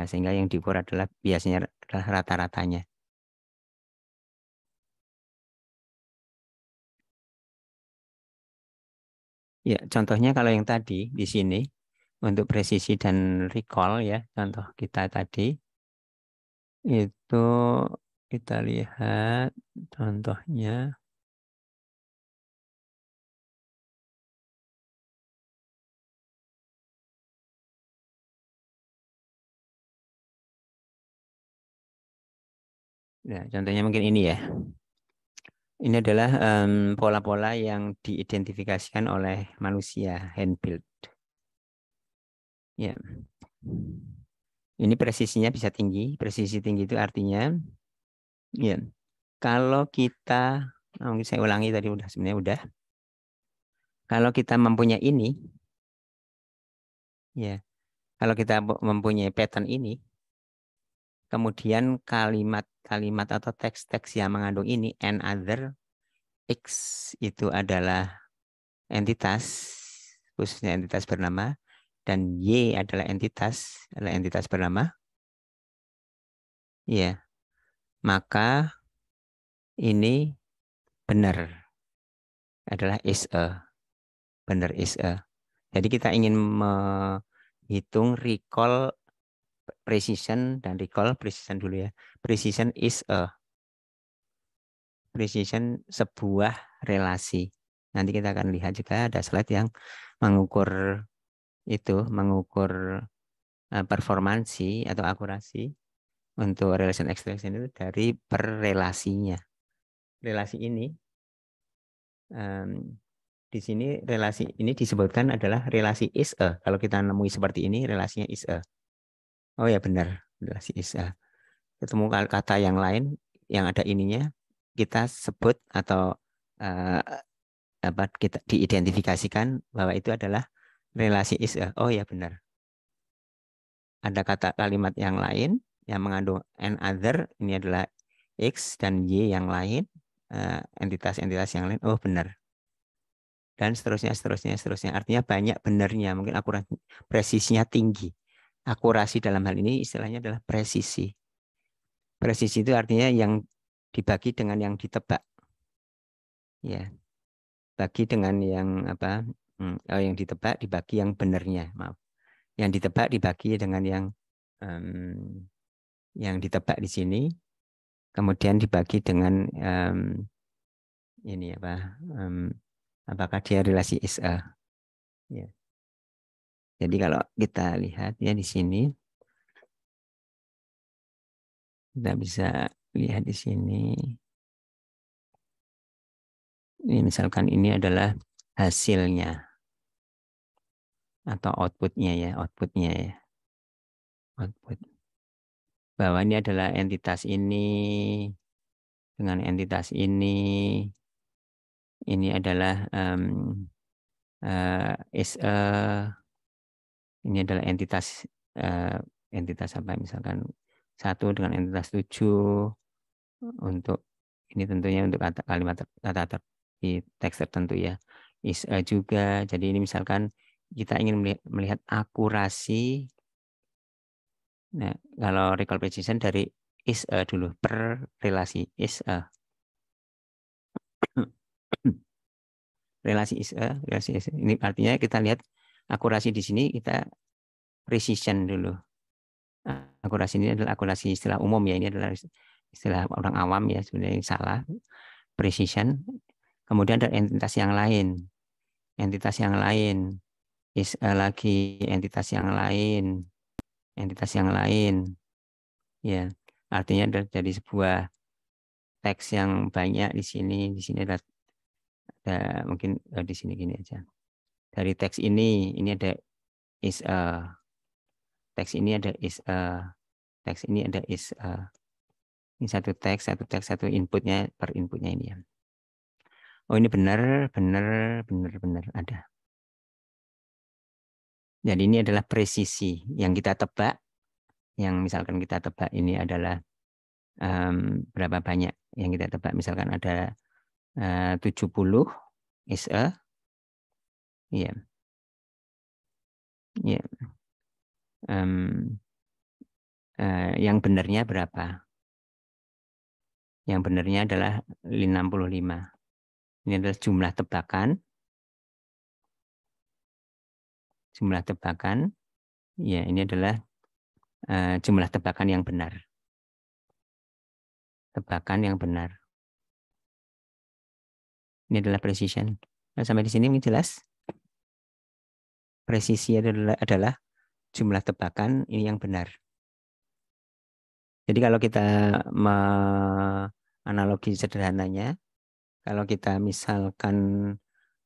sehingga yang diukur adalah biasanya adalah rata-ratanya. Ya, contohnya kalau yang tadi di sini untuk presisi dan recall ya, contoh kita tadi itu kita lihat contohnya. Ya, contohnya mungkin ini ya. Ini adalah pola-pola yang diidentifikasikan oleh manusia, hand build. Ya. Ini presisinya bisa tinggi. Presisi tinggi itu artinya, ya, kalau kita, mungkin saya ulangi tadi sebenarnya udah. Kalau kita mempunyai ini, ya, kalau kita mempunyai pattern ini, kemudian kalimat-kalimat atau teks-teks yang mengandung ini and other, X itu adalah entitas, khususnya entitas bernama, dan Y adalah entitas bernama, ya, maka ini benar adalah is a, benar is a. Jadi kita ingin menghitung recall precision dan recall precision dulu ya. Precision is a, precision sebuah relasi. Nanti kita akan lihat juga ada slide yang mengukur performansi atau akurasi untuk relation extraction itu dari per relasinya. Relasi ini di sini relasi ini disebutkan adalah relasi is a. Kalau kita nemui seperti ini relasinya is a. Oh ya benar, relasi is a. Ketemu kata yang lain yang ada ininya kita sebut atau kita diidentifikasikan bahwa itu adalah relasi is a. Oh ya benar. Ada kalimat yang lain yang mengandung and other, ini adalah X dan Y yang lain, entitas-entitas yang lain, oh benar. Dan seterusnya. Artinya banyak benarnya, mungkin presisinya tinggi. Akurasi dalam hal ini istilahnya adalah presisi. Presisi itu artinya yang dibagi dengan yang ditebak. Ya. Bagi dengan yang yang ditebak dibagi yang benarnya, maaf. Yang ditebak dibagi dengan yang ditebak di sini, kemudian dibagi dengan apakah dia relasi is a. Ya. Jadi kalau kita lihat ya di sini, kita bisa lihat di sini. Ini misalkan ini adalah hasilnya atau outputnya ya, output. Bahwa ini adalah entitas ini dengan entitas ini adalah is a, ini adalah entitas apa misalkan 1 dengan entitas 7 untuk ini tentunya untuk kalimat kata di teks tertentu ya, is a juga. Jadi ini misalkan kita ingin melihat akurasi. Nah, kalau recall precision dari is a dulu per relasi is a. relasi is a. Ini artinya kita lihat akurasi di sini kita precision dulu. Akurasi ini adalah akurasi istilah umum ya, ini adalah istilah orang awam ya sebenarnya salah. Precision. Kemudian ada entitas yang lain. Entitas yang lain. Is lagi entitas yang lain. Entitas yang lain. Ya, artinya dari sebuah teks yang banyak di sini ada mungkin di sini gini aja. Dari teks ini ada is teks ini ada is teks ini ada is ini satu teks satu inputnya per inputnya ini ya. Oh ini benar ada. Jadi ini adalah presisi yang kita tebak. Yang misalkan kita tebak ini adalah berapa banyak yang kita tebak. Misalkan ada 70 is a ya. Ya. Yang benarnya berapa? Yang benarnya adalah 65. Ini adalah jumlah tebakan. Jumlah tebakan. Ya, ini adalah jumlah tebakan yang benar. Tebakan yang benar. Ini adalah precision. Nah, sampai di sini ini jelas. Presisi adalah jumlah tebakan ini yang benar. Jadi kalau kita analogi sederhananya, kalau kita misalkan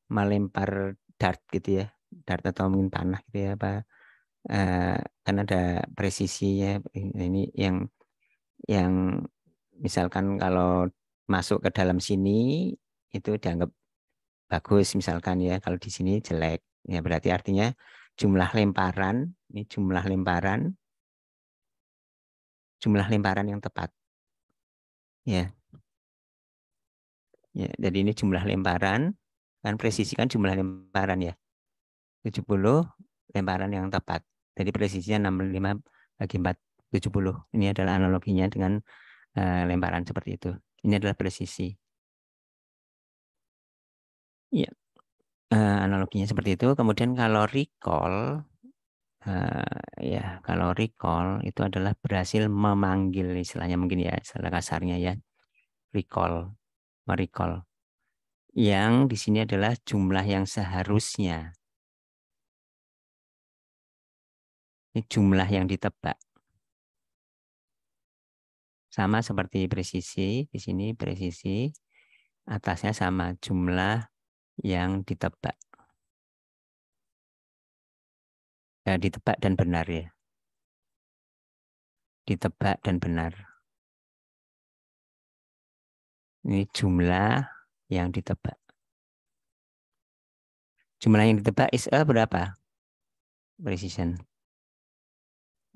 melempar dart gitu ya, dart atau mungkin panah gitu ya, kan ada presisinya ini yang misalkan kalau masuk ke dalam sini itu dianggap bagus misalkan ya, kalau di sini jelek ya, berarti artinya jumlah lemparan yang tepat ya. Ya, jadi ini jumlah lemparan kan, presisi kan jumlah lemparan ya. 70 lemparan yang tepat. Jadi presisinya 65 bagi 4 70. Ini adalah analoginya dengan lemparan seperti itu. Ini adalah presisi. Ya. Analoginya seperti itu. Kemudian kalau recall kalau recall itu adalah berhasil memanggil, istilahnya mungkin ya, istilah kasarnya ya. Merecall. Yang di sini adalah jumlah yang seharusnya. Ini jumlah yang ditebak. Sama seperti presisi, di sini presisi, atasnya sama jumlah yang ditebak. Ditebak dan benar ya. Ditebak dan benar. Ini jumlah yang ditebak. Jumlah yang ditebak is berapa? Precision.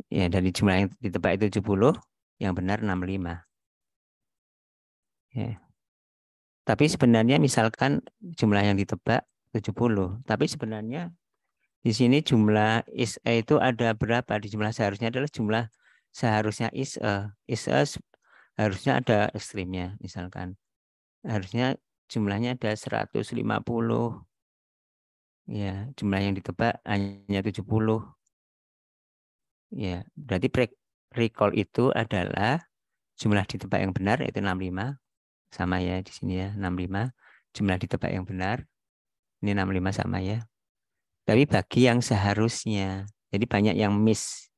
Ya, dari jumlah yang ditebak itu 70, yang benar 65. Ya. Tapi sebenarnya misalkan jumlah yang ditebak 70, tapi sebenarnya di sini jumlah is itu ada berapa? Di jumlah seharusnya adalah jumlah seharusnya is harusnya ada ekstrimnya, misalkan. Harusnya jumlahnya ada 150. Ya, jumlah yang ditebak hanya 70. Ya, berarti recall itu adalah jumlah ditebak yang benar yaitu 65. Sama ya di sini ya, 65. Jumlah ditebak yang benar ini 65 sama ya. Tapi bagi yang seharusnya, jadi banyak yang miss.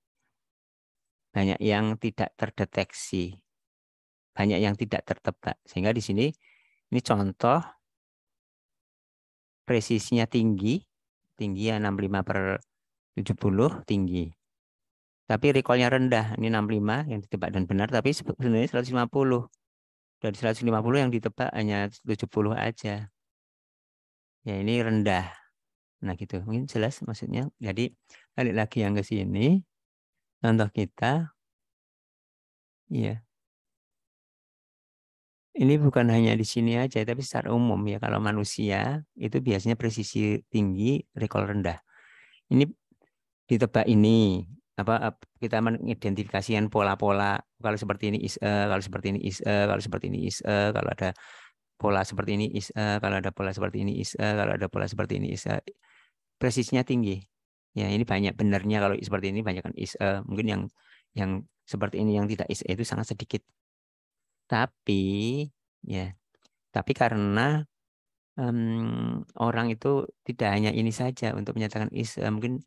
Banyak yang tidak terdeteksi. Banyak yang tidak tertebak. Sehingga di sini ini contoh presisinya tinggi ya 65/70 tinggi. Tapi recall-nya rendah, ini 65 yang ditebak dan benar, tapi sebenarnya 150. Dari 150 yang ditebak hanya 70 aja. Ya ini rendah. Nah gitu, mungkin jelas maksudnya. Jadi balik lagi yang ke sini, contoh kita, ya. Ini bukan hanya di sini aja, tapi secara umum ya, kalau manusia itu biasanya presisi tinggi, recall rendah. Ini ditebak ini, kita mengidentifikasikan pola-pola. Kalau seperti ini is kalau seperti ini is kalau seperti ini is kalau ada pola seperti ini is kalau ada pola seperti ini is kalau ada pola seperti ini is presisinya tinggi. Ya, ini banyak benarnya kalau seperti ini banyak kan is mungkin yang seperti ini yang tidak is itu sangat sedikit. Tapi ya, tapi karena orang itu tidak hanya ini saja untuk menyatakan is, mungkin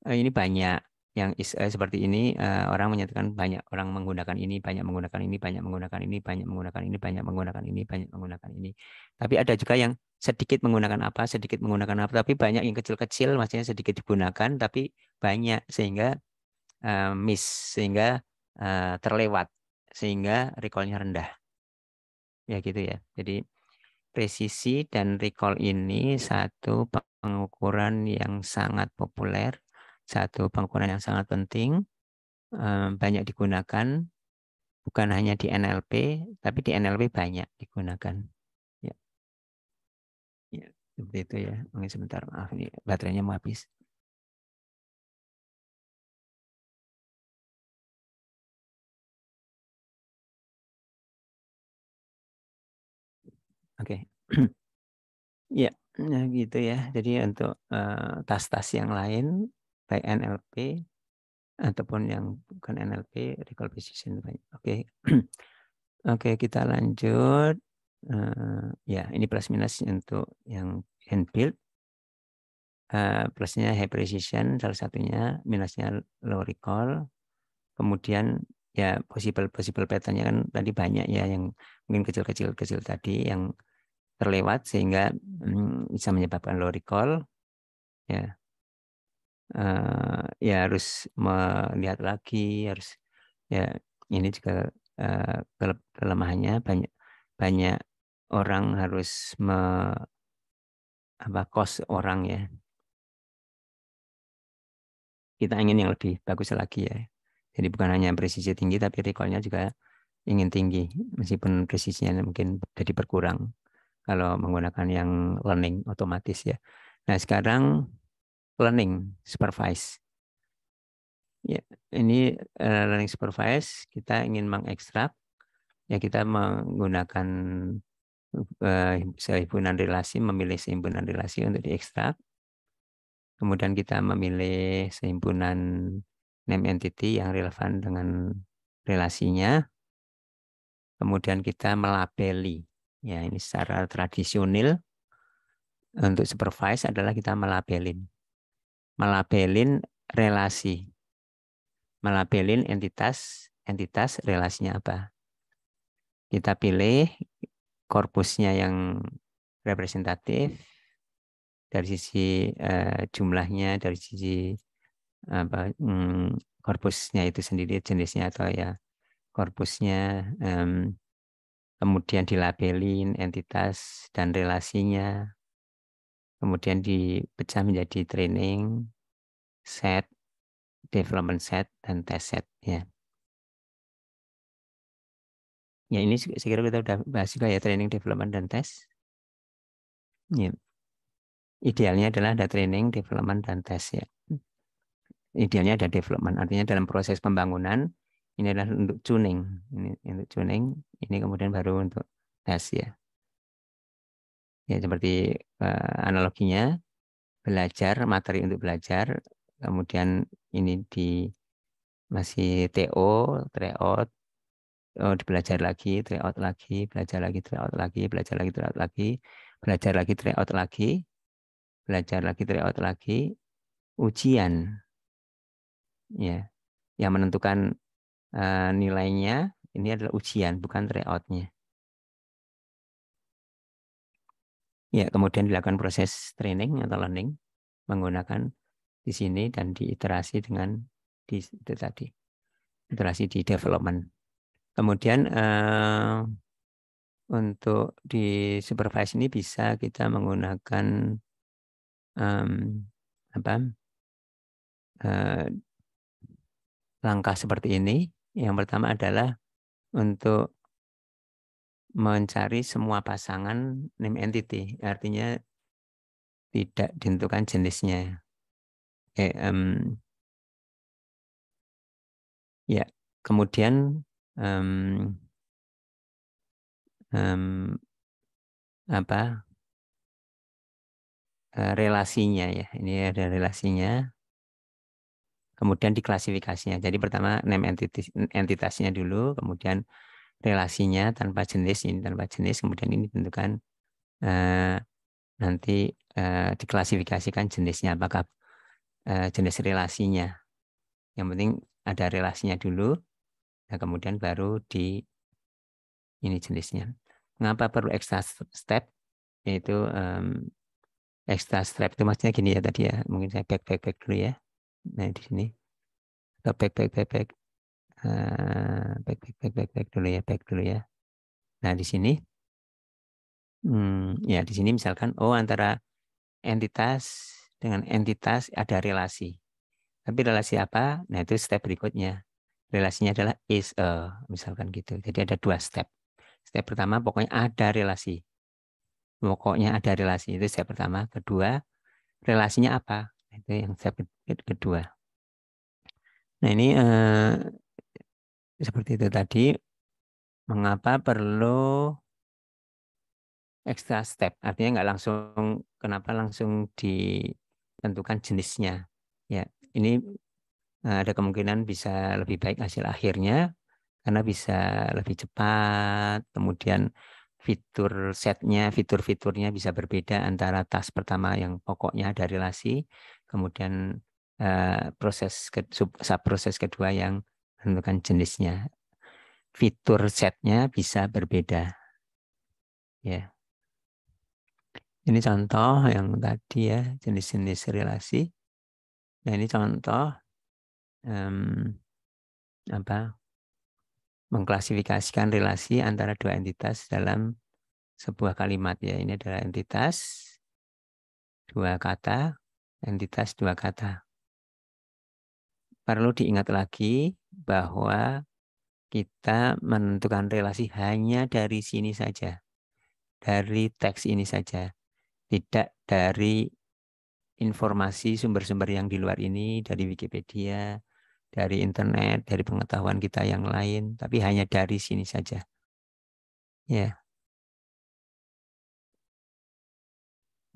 ini banyak yang is seperti ini, orang menyatakan banyak orang menggunakan ini, banyak menggunakan ini, banyak menggunakan ini, banyak menggunakan ini, banyak menggunakan ini, banyak menggunakan ini. Tapi ada juga yang sedikit menggunakan apa, sedikit menggunakan apa, tapi banyak yang kecil-kecil, maksudnya sedikit digunakan, tapi banyak sehingga miss, sehingga terlewat, sehingga recall-nya rendah. Ya gitu ya. Jadi presisi dan recall ini satu pengukuran yang sangat populer, satu pengukuran yang sangat penting, banyak digunakan, bukan hanya di NLP, tapi di NLP banyak digunakan. Ya, ya seperti itu ya. Mungkin sebentar, maaf ini baterainya mau habis. Oke. Ya, nah gitu ya. Jadi untuk tas-tas yang lain, baik NLP ataupun yang bukan NLP, recall precision banyak. Oke. Oke, kita lanjut. Ya, ini plus minus untuk yang hand build. Plusnya high precision, salah satunya, minusnya low recall. Kemudian ya possible pattern-nya kan tadi banyak ya, yang mungkin kecil tadi yang terlewat sehingga bisa menyebabkan low recall. Ya, ya harus melihat lagi, harus ya ini juga kelemahannya banyak orang harus cost orang ya. Kita ingin yang lebih bagus lagi ya. Jadi bukan hanya presisi tinggi tapi recall-nya juga ingin tinggi, meskipun presisinya mungkin jadi berkurang kalau menggunakan yang learning otomatis ya. Nah sekarang learning supervise. Ya, ini learning supervise, kita ingin mengekstrak, ya kita menggunakan sehimpunan relasi, memilih sehimpunan relasi untuk diekstrak. Kemudian kita memilih sehimpunan name entity yang relevan dengan relasinya. Kemudian kita melabeli. Ya, ini secara tradisional untuk supervise adalah kita melabelin relasi. Melabelin entitas relasinya apa. Kita pilih korpusnya yang representatif dari sisi jumlahnya, dari sisi korpusnya itu sendiri, jenisnya atau ya korpusnya, kemudian dilabelin entitas dan relasinya, kemudian dipecah menjadi training set, development set, dan test set ya. Ya ini saya kira kita sudah bahas juga ya, training, development, dan test. Ya. Idealnya adalah ada training, development, dan test ya. Idealnya ada development, artinya dalam proses pembangunan ini adalah untuk tuning, ini untuk tuning, ini kemudian baru untuk tes ya. Ya seperti analoginya belajar, materi untuk belajar, kemudian ini masih TO, tryout, belajar lagi, tryout lagi, belajar lagi, tryout lagi, belajar lagi, tryout lagi, belajar lagi, tryout lagi, belajar lagi, tryout lagi, ujian, ya, yang menentukan nilainya ini adalah ujian, bukan tryout-nya. Ya, kemudian dilakukan proses training atau learning menggunakan di sini dan diiterasi dengan itu tadi, iterasi di development. Kemudian untuk di supervise ini bisa kita menggunakan langkah seperti ini. Yang pertama adalah untuk mencari semua pasangan name entity, artinya tidak ditentukan jenisnya. Ya, kemudian relasinya ya, ini ada relasinya. Kemudian diklasifikasinya. Jadi pertama name entitasnya dulu, kemudian relasinya tanpa jenis, ini tanpa jenis, kemudian ini tentukan nanti diklasifikasikan jenisnya, apakah jenis relasinya. Yang penting ada relasinya dulu, nah kemudian baru di ini jenisnya. Mengapa perlu extra step? Yaitu extra step itu maksudnya gini ya tadi ya, mungkin saya back dulu ya. Nah di sini atau back dulu ya, back dulu ya. Nah di sini, ya di sini misalkan antara entitas dengan entitas ada relasi. Tapi relasi apa? Nah itu step berikutnya. Relasinya adalah is a, misalkan gitu. Jadi ada 2 step. Step pertama pokoknya ada relasi. Pokoknya ada relasi, itu step pertama. Kedua, relasinya apa? Itu yang step kedua. Nah ini seperti itu tadi. Mengapa perlu extra step? Artinya nggak langsung, kenapa langsung ditentukan jenisnya? Ya, ini ada kemungkinan bisa lebih baik hasil akhirnya karena bisa lebih cepat. Kemudian fitur-fiturnya bisa berbeda antara task pertama yang pokoknya ada relasi, kemudian subproses kedua yang menentukan jenisnya. Fitur setnya bisa berbeda. Ya. Ini contoh yang tadi ya, jenis-jenis relasi. Nah ini contoh mengklasifikasikan relasi antara 2 entitas dalam sebuah kalimat ya. Ini adalah entitas 2 kata, entitas 2 kata. Perlu diingat lagi bahwa kita menentukan relasi hanya dari sini saja, dari teks ini saja, tidak dari informasi sumber-sumber yang di luar ini, dari Wikipedia, dari internet, dari pengetahuan kita yang lain, tapi hanya dari sini saja. Ya.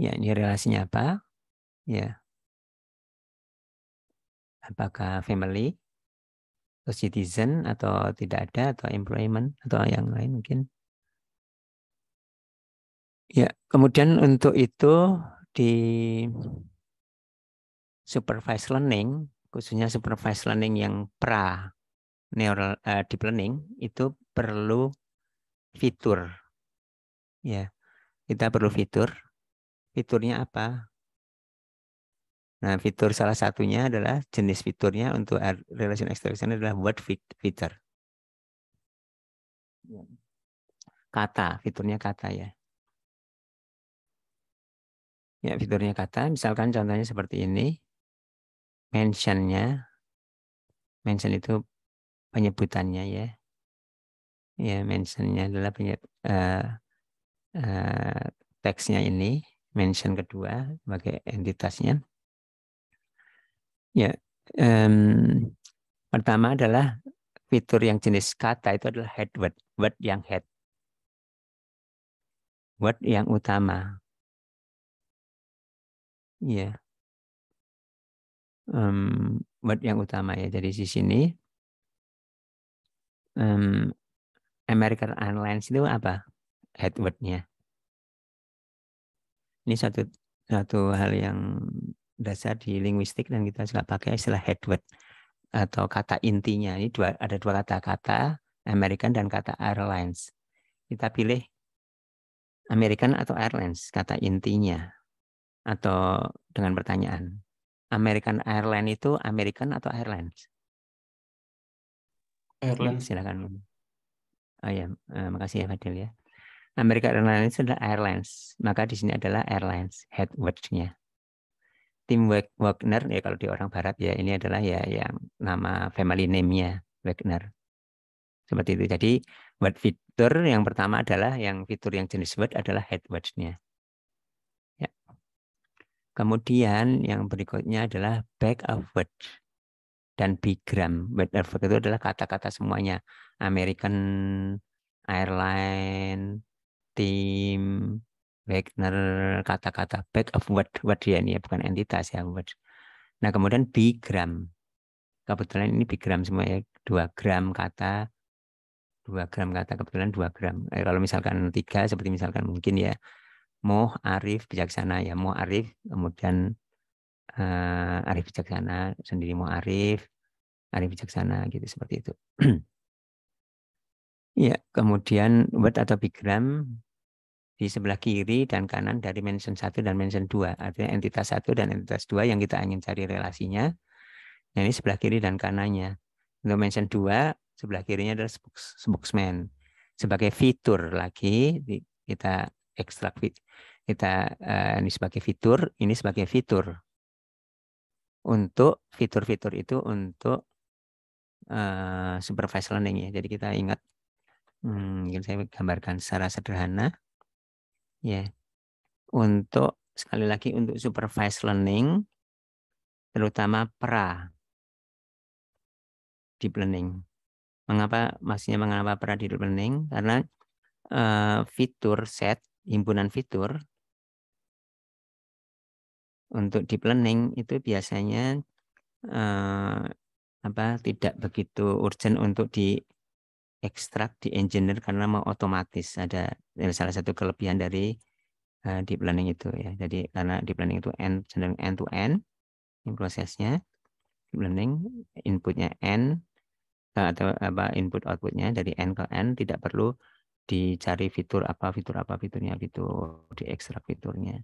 Ya, ini relasinya apa? Ya. Apakah family, atau citizen, atau tidak ada, atau employment, atau yang lain mungkin. Ya, kemudian untuk itu di supervised learning, khususnya supervised learning yang neural deep learning, itu perlu fitur. Ya, kita perlu fitur. Fiturnya apa? Nah, fitur salah satunya adalah jenis fiturnya untuk relation extraction adalah word feature. Kata, fiturnya kata ya. Ya, fiturnya kata, misalkan contohnya seperti ini. Mention-nya, mention itu penyebutannya ya. Ya, mention-nya adalah teksnya ini, mention kedua sebagai entitasnya. Ya, pertama adalah fitur yang jenis kata itu adalah head word, word yang head, word yang utama. Ya, word yang utama ya. Jadi di sini American Airlines itu apa? Head word-nya. Ini satu hal yang dasar di linguistik dan kita juga pakai istilah head word atau kata intinya. Ini ada 2 kata American dan kata Airlines. Kita pilih American atau Airlines, kata intinya. Atau dengan pertanyaan, American Airlines itu American atau Airlines? Airlines. Silakan. Oh ya, makasih ya Fadil ya. American Airlines adalah airlines, maka di sini adalah airlines head word-nya. Tim Wagner ya kalau di orang barat ya ini adalah ya yang nama family name-nya Wagner. Seperti itu. Jadi word fitur yang pertama adalah yang fitur yang jenis word adalah head word-nya. Ya. Kemudian yang berikutnya adalah back of word dan bigram. Back of word itu adalah kata-kata semuanya. American Airline, tim, Wagner, kata-kata back of word ya ini ya bukan entitas ya word. Nah kemudian bigram, kebetulan ini bigram semua ya 2 gram kata 2 gram kata kebetulan 2 gram. Kalau misalkan 3 seperti misalkan mungkin ya Moh, Arif, Bijaksana ya. Moh, Arif, kemudian Arif Bijaksana sendiri Moh Arif Bijaksana gitu seperti itu. Ya, kemudian word atau bigram di sebelah kiri dan kanan dari mention 1 dan mention 2. Artinya entitas 1 dan entitas 2 yang kita ingin cari relasinya. Nah, ini sebelah kiri dan kanannya. Untuk mention 2, sebelah kirinya adalah spokesman. Sebagai fitur lagi, kita ekstrak kita ini sebagai fitur, ini sebagai fitur. Untuk fitur-fitur itu untuk supervised learning ya. Jadi kita ingat, mungkin saya gambarkan secara sederhana. Ya, untuk sekali lagi untuk supervised learning, terutama pra deep learning. Maksudnya mengapa pra deep learning? Karena fitur set, himpunan fitur untuk deep learning itu biasanya tidak begitu urgent untuk diekstrak, di engineer karena mau otomatis. Ada salah satu kelebihan dari deep learning itu ya. Jadi karena deep learning itu cenderung end to end prosesnya, deep learning inputnya n atau input outputnya dari n ke n, tidak perlu dicari fiturnya diekstrak fiturnya.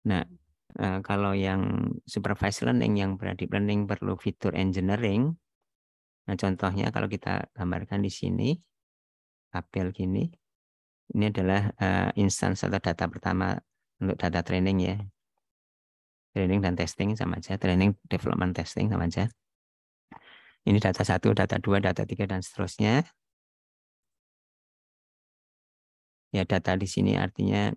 Nah, kalau yang supervised learning, yang deep learning perlu fitur engineering. Nah, contohnya kalau kita gambarkan di sini, tabel gini, ini adalah instance atau data pertama untuk data training ya. Training dan testing sama aja, training, development, testing sama aja. Ini data 1, data 2, data 3, dan seterusnya. Ya, data di sini artinya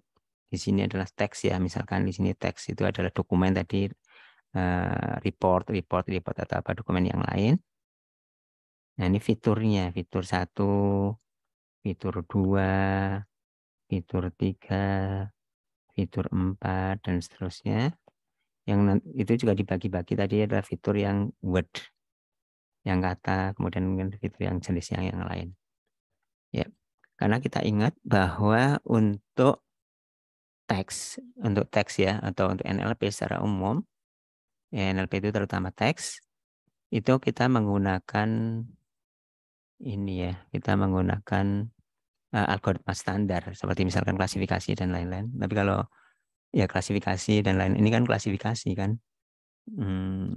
di sini adalah teks ya. Misalkan di sini teks itu adalah dokumen tadi, report atau apa dokumen yang lain. Nah, ini fiturnya, fitur 1, fitur 2, fitur 3, fitur 4, dan seterusnya. Yang itu juga dibagi-bagi tadi adalah fitur yang word, yang kata, kemudian fitur yang jenis yang lain. Ya, karena kita ingat bahwa untuk teks ya, atau untuk NLP secara umum, ya, NLP itu terutama teks, itu kita menggunakan ini ya, kita menggunakan algoritma standar seperti misalkan klasifikasi dan lain-lain. Tapi kalau ya klasifikasi dan lain, ini kan klasifikasi kan,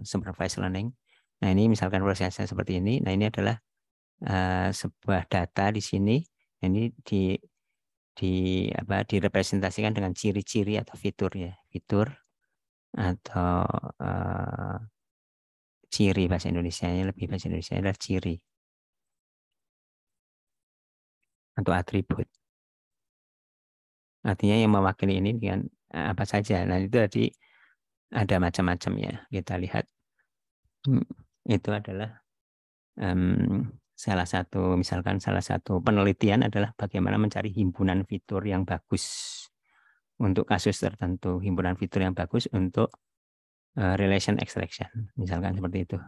supervised learning. Nah, ini misalkan prosesnya seperti ini. Nah, ini adalah sebuah data di sini. Ini direpresentasikan dengan ciri-ciri atau fitur ya, fitur atau ciri bahasa Indonesianya, lebih bahasa Indonesia adalah ciri atau atribut. Artinya yang mewakili ini dengan apa saja. Nah, itu tadi ada macam-macam ya. Kita lihat itu adalah salah satu penelitian adalah bagaimana mencari himpunan fitur yang bagus untuk kasus tertentu, himpunan fitur yang bagus untuk relation extraction, misalkan seperti itu.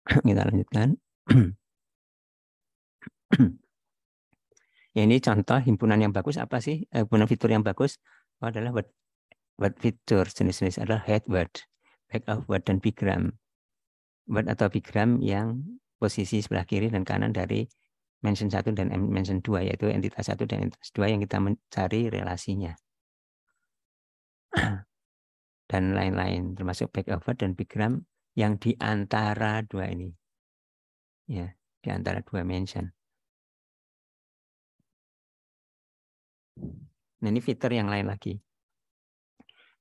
Kita lanjutkan. Ya, ini contoh himpunan yang bagus apa sih? Himpunan fitur yang bagus adalah word fitur, jenis-jenis adalah head word, back of word, dan bigram. Word atau bigram yang posisi sebelah kiri dan kanan dari mention 1 dan mention 2, yaitu entitas 1 dan entitas 2 yang kita mencari relasinya. Dan lain-lain, termasuk back of word dan bigram yang di antara dua ini. Ya, di antara dua mention. Nah, ini fitur yang lain lagi.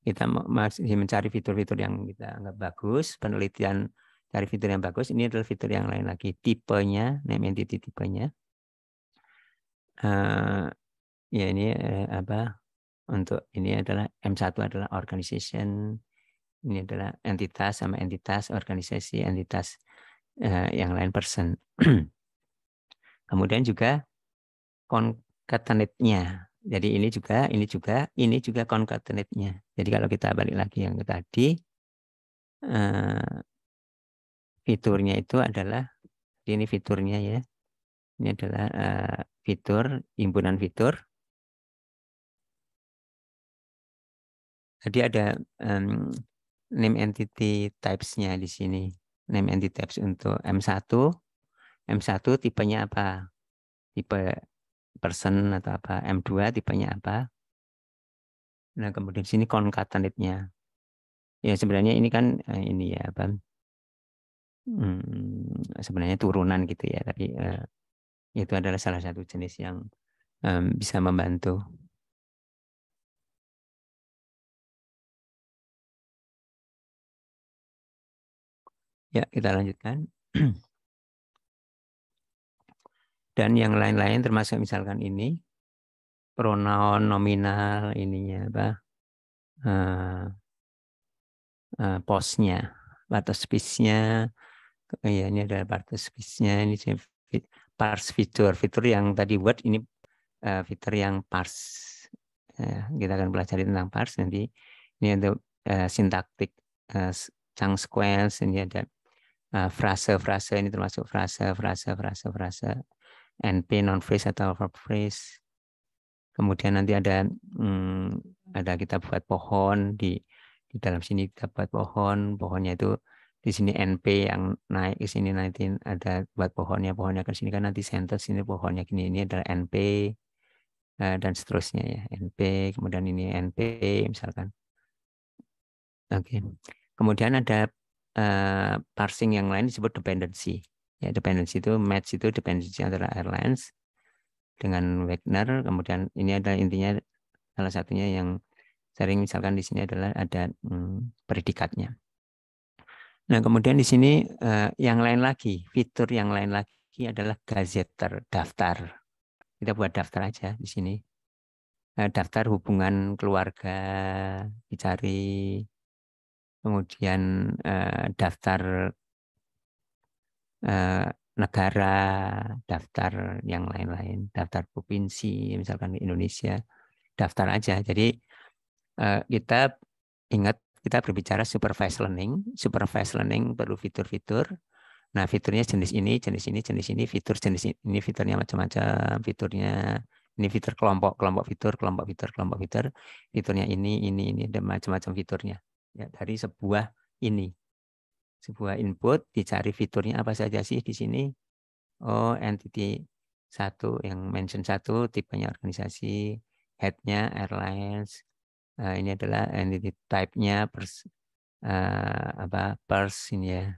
Kita masih mencari fitur-fitur yang kita anggap bagus, penelitian cari fitur yang bagus. Ini adalah fitur yang lain lagi, tipenya, name entity tipenya. Ya, ini untuk ini adalah M1 adalah organization, ini adalah entitas sama entitas, organisasi, entitas yang lain person. Kemudian juga concatenate-nya. Jadi ini juga concatenate-nya. Jadi kalau kita balik lagi yang tadi, fiturnya itu adalah ini fiturnya ya. Ini adalah fitur, himpunan fitur. Jadi ada name entity types-nya di sini. Name entity types untuk M1. M1 tipenya apa? Tipe person atau apa? M2 tipenya apa? Nah, kemudian di sini concatenate-nya. Ya sebenarnya ini kan ini ya apa? Sebenarnya turunan gitu ya, tapi itu adalah salah satu jenis yang bisa membantu. Ya, kita lanjutkan. Dan yang lain-lain termasuk misalkan ini pronoun nominal ininya apa? Postnya, batas space-nya. Ya, ini adalah batas space-nya. Ini parse fitur. Fitur yang tadi word ini fitur yang parse. Kita akan pelajari tentang parse nanti. Ini untuk sintaktik chunk sequence. Ini ada frase-frase, ini termasuk frase. NP non phrase atau verb phrase. Kemudian nanti ada kita buat pohon di dalam sini kita buat pohonnya itu di sini NP yang naik ke sini nanti ada buat pohonnya ke sini kan nanti sentence ini pohonnya gini, ini adalah NP dan seterusnya ya, NP kemudian ini NP misalkan. Oke. Kemudian ada parsing yang lain disebut dependency. Ya, dependency itu match itu dependency antara airlines dengan Wagner. Kemudian ini adalah intinya salah satunya yang sering misalkan di sini adalah ada predikatnya. Nah, kemudian di sini yang lain lagi, fitur yang lain lagi adalah gazetteer, daftar. Kita buat daftar aja di sini. Daftar hubungan keluarga dicari. Kemudian daftar negara, daftar yang lain-lain, daftar provinsi, misalkan di Indonesia, daftar aja. Jadi kita ingat kita berbicara supervised learning perlu fitur-fitur. Nah, fiturnya jenis ini, fitur jenis ini, fiturnya macam-macam, fiturnya ini fitur kelompok fitur, fiturnya ini ada macam-macam fiturnya. Ya, dari sebuah input dicari fiturnya apa saja sih di sini. Oh, entity 1 yang mention 1 tipenya organisasi, head-nya airlines. Ini adalah entity type-nya pers ini ya.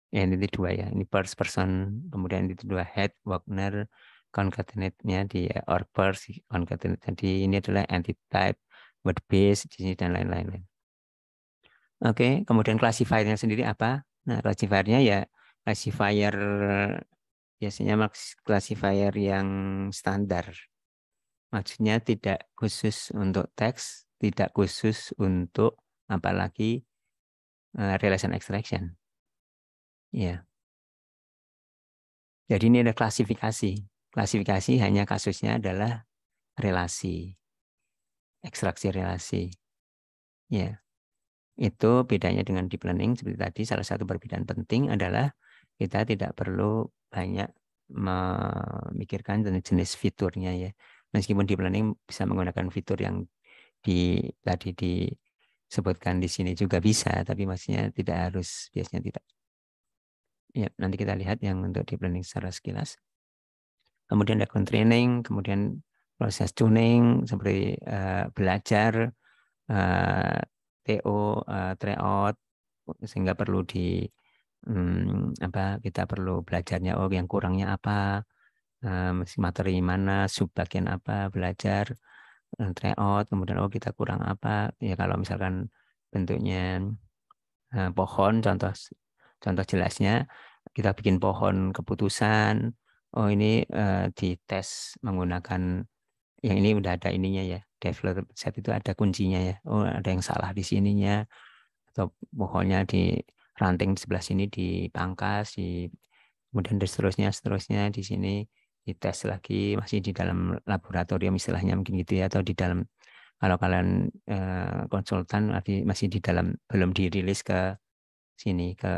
Entity 2 ya. Ini person, kemudian entity 2 head, Wagner, concatenate-nya di org pers, concatenate. Jadi ini adalah entity type, word base di sini dan lain-lain. Oke, kemudian classifier-nya sendiri apa? Nah, classifier-nya ya classifier biasanya classifier yang standar. Maksudnya tidak khusus untuk teks, tidak khusus untuk apalagi relation extraction. Ya. Jadi ini ada klasifikasi. Klasifikasi hanya kasusnya adalah relasi, ekstraksi relasi. Ya. Itu bedanya dengan deep learning seperti tadi. Salah satu perbedaan penting adalah kita tidak perlu banyak memikirkan jenis fiturnya ya. Meskipun deep learning bisa menggunakan fitur yang tadi disebutkan di sini juga bisa, tapi maksudnya tidak harus, biasanya tidak. Ya, nanti kita lihat yang untuk deep learning secara sekilas. Kemudian ada training, kemudian proses tuning seperti belajar, TO, tryout, sehingga perlu kita perlu belajarnya yang kurangnya apa, materi mana, subbagian apa, belajar, tryout, kemudian kita kurang apa. Ya kalau misalkan bentuknya pohon, contoh jelasnya kita bikin pohon keputusan. Oh ini dites menggunakan yang ini udah ada ininya ya, developer set itu ada kuncinya ya. Oh ada yang salah di sininya, atau pohonnya di ranting di sebelah sini dipangkas, kemudian seterusnya di sini dites lagi, masih di dalam laboratorium istilahnya mungkin gitu ya, atau di dalam kalau kalian konsultan masih di dalam, belum dirilis ke sini ke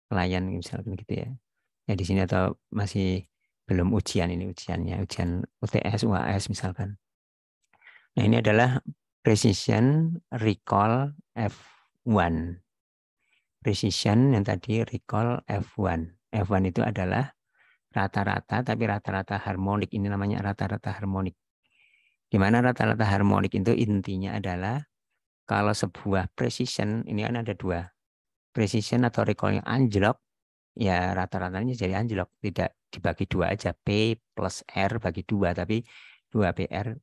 klien misalkan gitu ya. Ya di sini atau masih belum ujian ini ujiannya, ujian UTS, UAS misalkan. Nah, ini adalah precision recall F1. Precision yang tadi recall F1. F1 itu adalah rata-rata, tapi rata-rata harmonik. Ini namanya rata-rata harmonik. Di mana rata-rata harmonik itu intinya adalah kalau sebuah precision, ini kan ada dua. Precision atau recall yang anjlok, ya rata-ratanya jadi anjlok. Tidak dibagi dua aja. P plus R bagi dua, tapi 2PR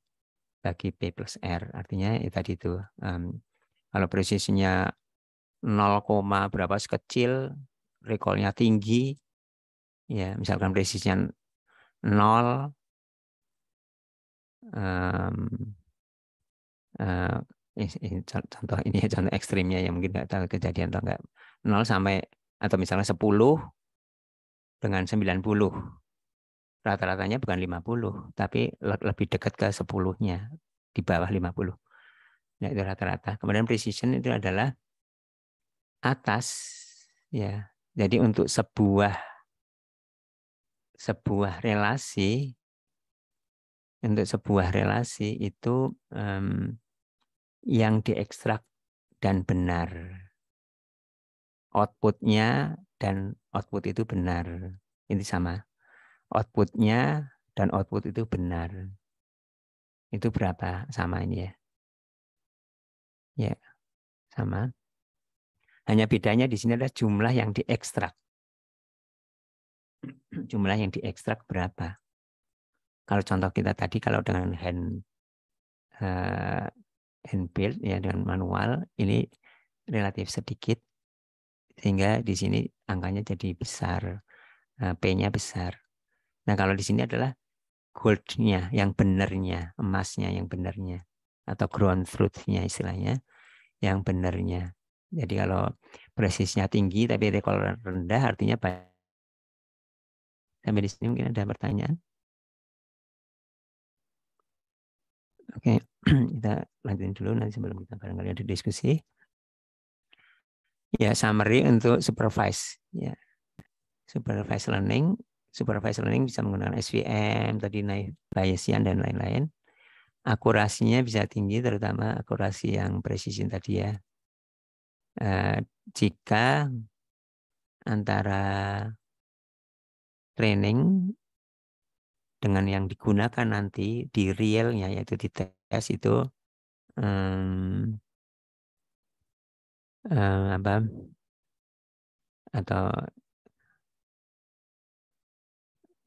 bagi P plus R. Artinya ya tadi itu. Kalau precisionnya 0, berapa sekecil, recall-nya tinggi, ya misalkan presisinya 0, contoh ini contoh ekstrimnya yang mungkin nggak tahu kejadian atau enggak, 0 sampai atau misalnya 10 dengan 90, rata-ratanya bukan 50, tapi lebih dekat ke 10-nya, di bawah 50. Nah, itu rata-rata. Kemudian precision itu adalah atas, ya. Jadi untuk sebuah relasi, itu yang diekstrak dan benar, outputnya dan output itu benar, ini sama. Outputnya dan output itu benar. Itu berapa? Sama ini ya. Ya, sama. Hanya bedanya di sini adalah jumlah yang diekstrak. Jumlah yang diekstrak berapa? Kalau contoh kita tadi, kalau dengan hand build ya, dengan manual, ini relatif sedikit, sehingga di sini angkanya jadi besar, P-nya besar. Nah, kalau di sini adalah gold-nya, yang benarnya, emasnya yang benarnya, atau ground truth-nya istilahnya, yang benarnya. Jadi kalau presisinya tinggi tapi recall rendah, artinya banyak. Sampai di sini mungkin ada pertanyaan. Oke, kita lanjutin dulu nanti sebelum kita barangkali ada diskusi. Ya, summary untuk supervise. Ya, supervised learning bisa menggunakan SVM, tadi naik Bayesian dan lain-lain. Akurasinya bisa tinggi, terutama akurasi yang precision tadi ya. Jika antara training dengan yang digunakan nanti di realnya, yaitu di tes itu atau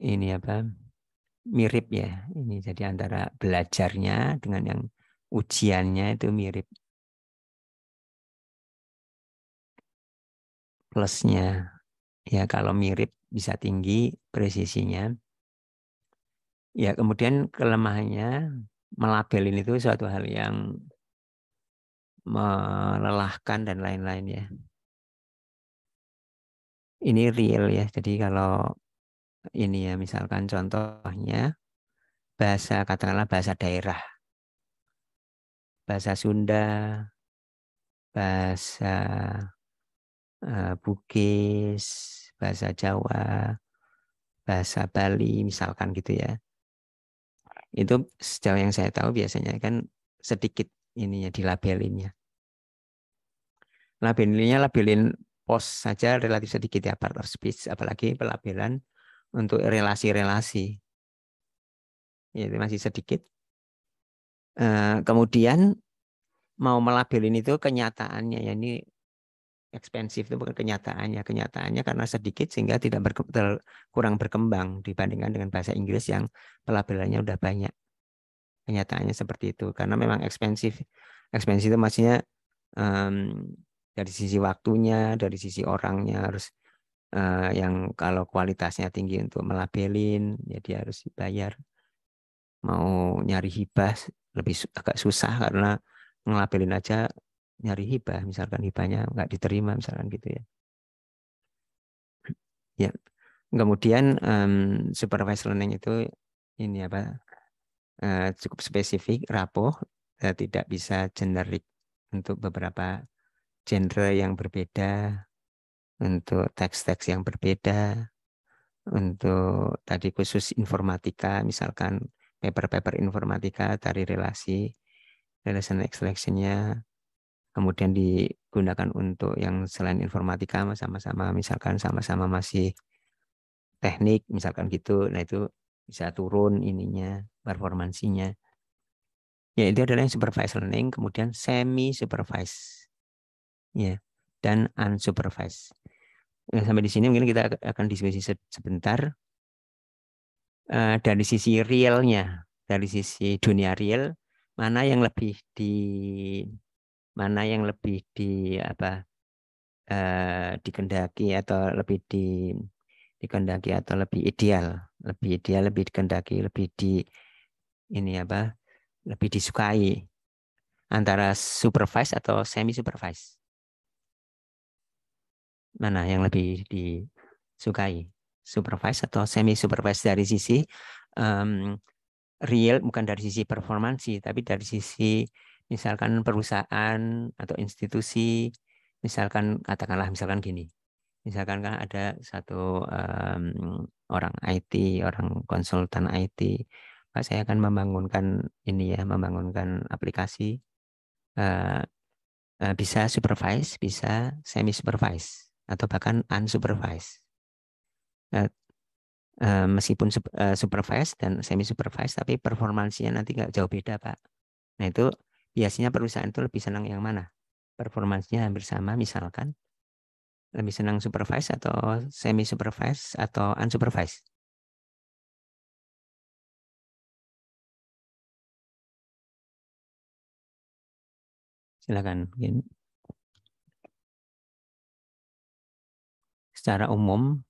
ini mirip ya, ini jadi antara belajarnya dengan yang ujiannya itu mirip. Plusnya ya, kalau mirip bisa tinggi presisinya. Ya, kemudian kelemahannya melabelin itu suatu hal yang melelahkan dan lain-lain ya. Ini real ya, jadi kalau ini ya, misalkan contohnya katakanlah bahasa daerah, bahasa Sunda, bahasa Bugis, bahasa Jawa, bahasa Bali misalkan gitu ya. Itu sejauh yang saya tahu biasanya kan sedikit ininya dilabelinnya. Labelin pos saja relatif sedikit ya, part of speech, apalagi pelabelan untuk relasi-relasi. Ya, itu masih sedikit. Kemudian mau melabelin itu kenyataannya, ya ini ekspensif itu bukan kenyataannya. Kenyataannya karena sedikit sehingga kurang berkembang dibandingkan dengan bahasa Inggris yang pelabelannya udah banyak. Kenyataannya seperti itu karena memang ekspensif. Ekspensif itu maksudnya dari sisi waktunya, dari sisi orangnya harus yang kalau kualitasnya tinggi untuk melabelin, ya dia harus dibayar. Mau nyari hibah lebih agak susah karena ngelabelin aja nyari hibah, misalkan hibahnya nggak diterima misalkan gitu ya. Ya, kemudian supervised learning itu ini cukup spesifik, rapuh, tidak bisa generik untuk beberapa genre yang berbeda, untuk teks-teks yang berbeda, untuk tadi khusus informatika, misalkan paper-paper informatika dari relation extraction-nya, kemudian digunakan untuk yang selain informatika, sama-sama misalkan sama-sama masih teknik, misalkan gitu, nah itu bisa turun ininya, performansinya. Ya, itu adalah yang supervised learning, kemudian semi-supervised, ya, dan unsupervised. Nah, sampai di sini mungkin kita akan diskusi sebentar. Dari sisi realnya, dari sisi dunia real, mana yang lebih dikendaki atau dikendaki atau lebih ideal, lebih dikendaki, lebih disukai antara supervised atau semi supervised. Mana yang lebih disukai, supervised atau semi supervised dari sisi real, bukan dari sisi performansi, tapi dari sisi misalkan perusahaan atau institusi, misalkan katakanlah misalkan gini, misalkan kan ada satu orang IT, orang konsultan IT, Pak, saya akan membangunkan aplikasi, bisa supervise, bisa semi supervise, atau bahkan unsupervised. Meskipun supervised dan semi supervised, tapi performansinya nanti nggak jauh beda, Pak. Nah, itu biasanya perusahaan itu lebih senang yang mana? Performansinya hampir sama, misalkan lebih senang supervised atau semi supervised atau unsupervised? Silakan. Mungkin secara umum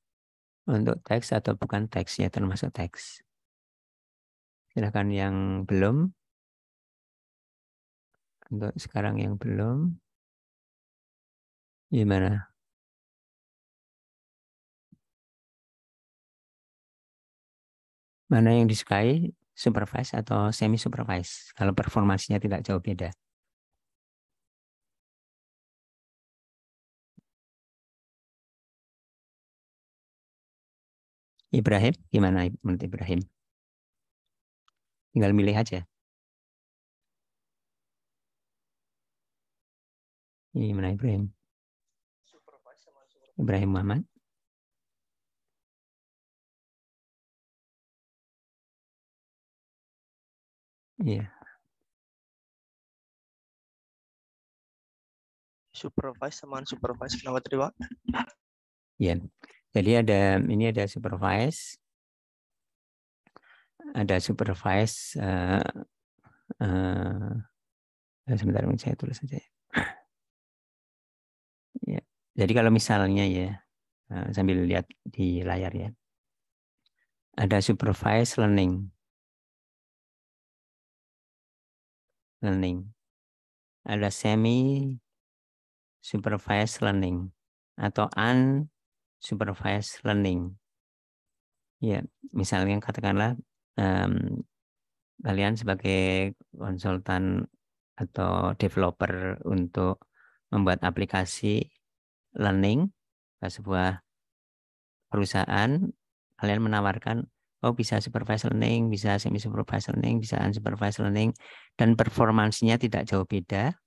untuk teks atau bukan teks, ya termasuk teks. Silakan yang belum. Untuk sekarang yang belum, gimana? Mana yang disukai, supervise atau semi supervise? Kalau performansinya tidak jauh beda. Ibrahim, gimana menurut Ibrahim? Tinggal milih aja. Gimana Ibrahim? Ibrahim Muhammad? Iya. Supervise sama unsupervised, kenapa tadi, Pak? Iya. Jadi ini ada supervise, ada supervise. Sebentar, saya tulis saja. Ya. Jadi kalau misalnya ya, sambil lihat di layar ya, ada supervised learning, ada semi supervised learning atau unsupervised learning. Ya, misalnya katakanlah kalian sebagai konsultan atau developer untuk membuat aplikasi learning ke sebuah perusahaan, kalian menawarkan, bisa supervised learning, bisa semi supervised learning, bisa unsupervised learning, dan performansinya tidak jauh beda.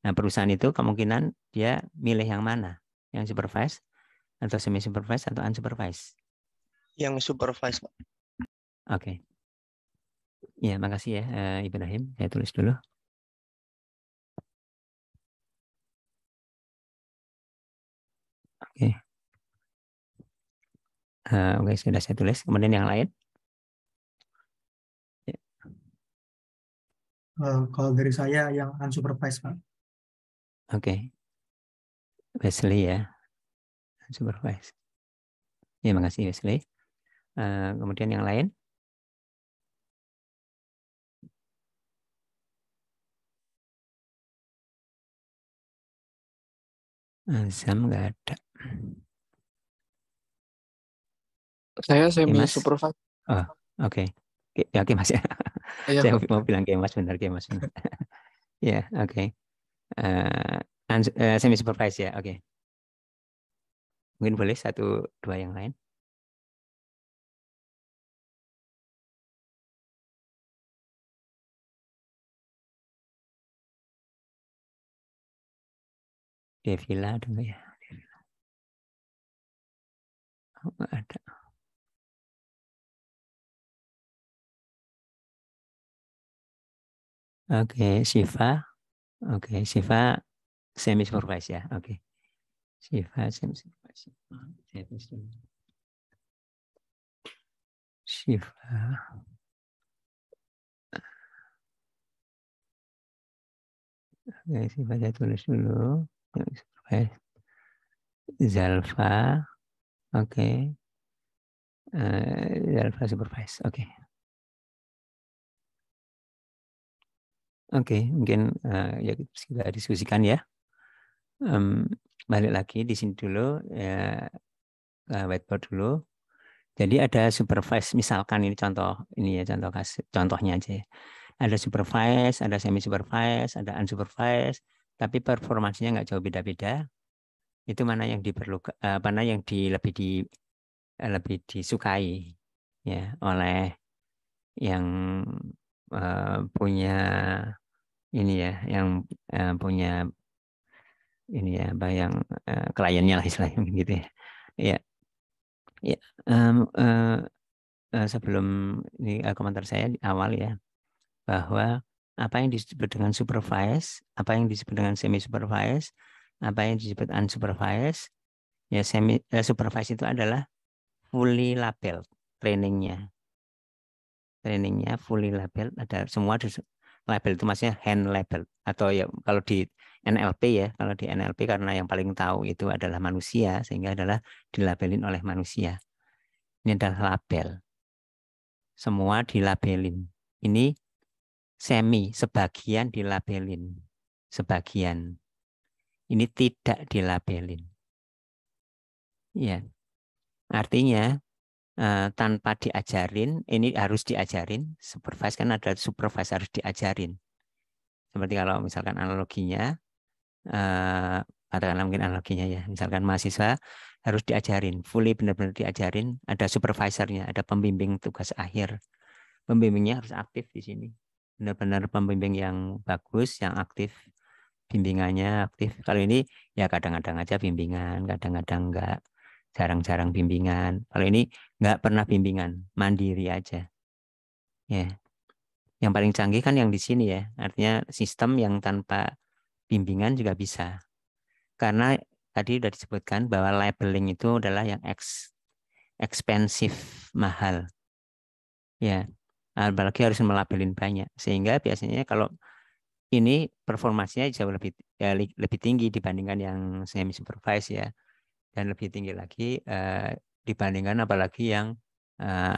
Nah, perusahaan itu kemungkinan dia milih yang mana? Yang supervised atau semi supervised atau unsupervised? Yang supervised, Pak. Oke. Ya, makasih ya Ibrahim. Saya tulis dulu. Oke. Oke, sudah saya tulis. Kemudian yang lain? Ya. Kalau dari saya yang unsupervised, Pak. Oke. Wesley ya. Unsupervised. Ya, makasih Wesley. Kemudian yang lain? Azam nggak ada. Saya semi Mas? supervised. Oh, oke. Oke, Mas ya. Iya, Saya Pak. mau bilang Mas benar. Ya, oke. Semi supervised ya. Oke. Mungkin boleh 1-2 yang lain. Devila ada nggak ya? Oh, nggak ada. Oke, Siva. Oke, Siva semi supervised ya. Oke. Siva semi supervised. Saya tulis dulu. Siva. Oke, Siva saya tulis dulu. Supervised. Zalfa. Oke. Zalfa supervised. Oke. Oke, mungkin ya kita diskusikan ya. Balik lagi di sini dulu ya, whiteboard dulu. Jadi ada supervise, misalkan ini ya contohnya aja ya. Ada supervise, ada semi supervise, ada unsupervised, tapi performasinya nggak jauh beda-beda. Itu mana yang diperlukan, mana yang lebih disukai ya oleh yang punya ini ya, yang punya ini ya, yang kliennya lah istilahnya gitu ya. Ya, ya. Sebelum ini komentar saya di awal ya, bahwa apa yang disebut dengan supervise, apa yang disebut dengan semi supervise, apa yang disebut unsupervised, ya semi supervise itu adalah fully labeled trainingnya fully labeled, ada semua label itu maksudnya hand label, atau ya kalau di NLP ya, kalau di NLP karena yang paling tahu itu adalah manusia sehingga adalah dilabelin oleh manusia. Ini adalah label, semua dilabelin. Ini semi, sebagian dilabelin, sebagian ini tidak dilabelin. Ya, artinya tanpa diajarin, ini harus diajarin. Supervise kan ada supervise harus diajarin. Seperti kalau misalkan analoginya, katakanlah mungkin analoginya ya, misalkan mahasiswa harus diajarin, fully benar-benar diajarin, ada supervisornya, ada pembimbing tugas akhir. Pembimbingnya harus aktif di sini. Benar-benar pembimbing yang bagus, yang aktif, bimbingannya aktif. Kalau ini ya kadang-kadang aja bimbingan, kadang-kadang enggak. Jarang-jarang bimbingan. Kalau ini nggak pernah bimbingan, mandiri aja. Ya, yang paling canggih kan yang di sini ya. Artinya sistem yang tanpa bimbingan juga bisa. Karena tadi sudah disebutkan bahwa labeling itu adalah yang expensive, mahal. Ya, apalagi harus melabelin banyak. Sehingga biasanya kalau ini performasinya jauh lebih tinggi dibandingkan yang semi supervised ya. Dan lebih tinggi lagi dibandingkan apalagi yang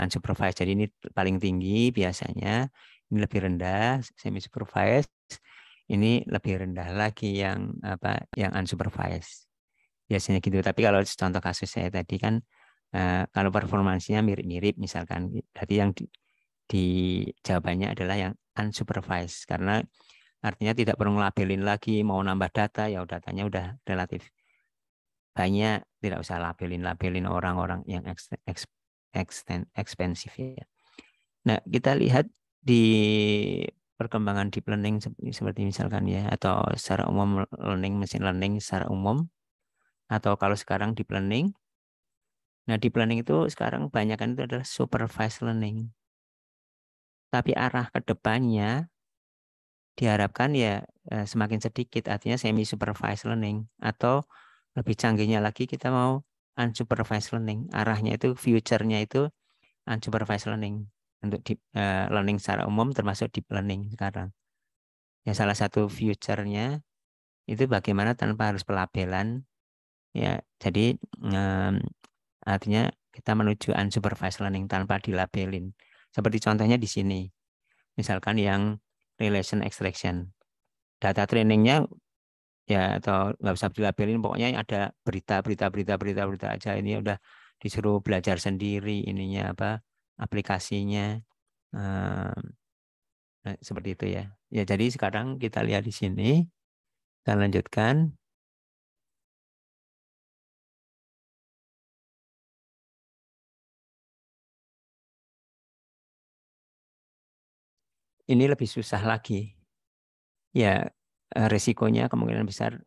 unsupervised. Jadi ini paling tinggi biasanya, ini lebih rendah semi supervised, ini lebih rendah lagi yang unsupervised. Biasanya gitu. Tapi kalau contoh kasus saya tadi kan kalau performansinya mirip-mirip misalkan, berarti yang di jawabannya adalah yang unsupervised, karena artinya tidak perlu ngelabelin lagi, mau nambah data ya datanya udah relatif banyak, tidak usah labelin orang-orang yang ekspensif ya. Nah, kita lihat di perkembangan deep learning seperti misalkan ya, atau secara umum machine learning secara umum, atau kalau sekarang deep learning. Nah, deep learning itu sekarang kebanyakan itu adalah supervised learning. Tapi arah ke depannya diharapkan ya semakin sedikit, artinya semi supervised learning, atau lebih canggihnya lagi kita mau unsupervised learning. Arahnya itu, future-nya itu unsupervised learning. Untuk deep learning secara umum termasuk deep learning sekarang. Ya, salah satu future-nya itu bagaimana tanpa harus pelabelan. Ya, jadi artinya kita menuju unsupervised learning tanpa dilabelin. Seperti contohnya di sini. Misalkan yang relation extraction. Data trainingnya ya atau nggak usah dilabelin, pokoknya ada berita aja, ini udah disuruh belajar sendiri ininya aplikasinya, seperti itu ya. Ya, jadi sekarang kita lihat di sini Kita lanjutkan. Ini lebih susah lagi. Ya, resikonya kemungkinan besar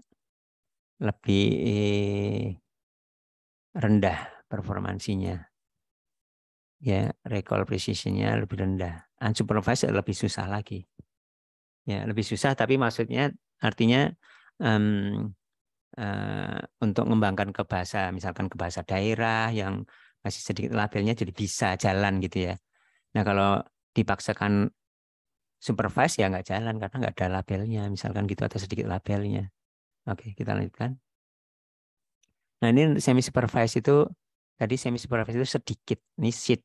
lebih rendah performansinya. Ya, recall precision-nya lebih rendah. Unsupervised lebih susah lagi. Ya, lebih susah tapi maksudnya artinya untuk mengembangkan ke bahasa, misalkan ke bahasa daerah yang masih sedikit labelnya jadi bisa jalan gitu ya. Nah, kalau dipaksakan supervise ya nggak jalan karena nggak ada labelnya, misalkan gitu atau sedikit labelnya. Oke, kita lanjutkan. Nah, ini semi supervise itu tadi semi supervise itu sedikit. Ini seed.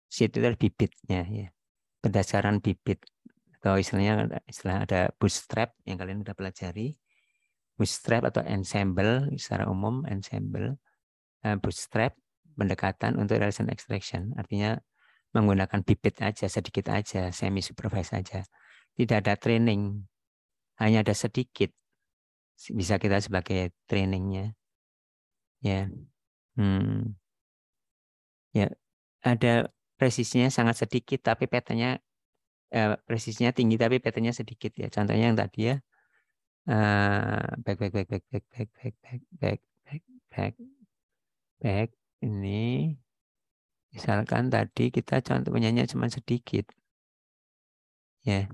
Seed itu adalah bibitnya ya. Berdasarkan bibit atau istilahnya istilah ada bootstrap yang kalian sudah pelajari. Bootstrap atau ensemble secara umum ensemble. Bootstrap pendekatan untuk relation extraction. Artinya menggunakan bibit aja, sedikit aja, semi supervise aja. Tidak ada training, hanya ada sedikit. Bisa kita sebagai trainingnya. Ya, ya ada presisinya sangat sedikit, tapi petanya presisinya tinggi, tapi petanya sedikit ya. Contohnya yang tadi ya, back ini. Misalkan tadi kita contoh punyanya cuma sedikit. Ya.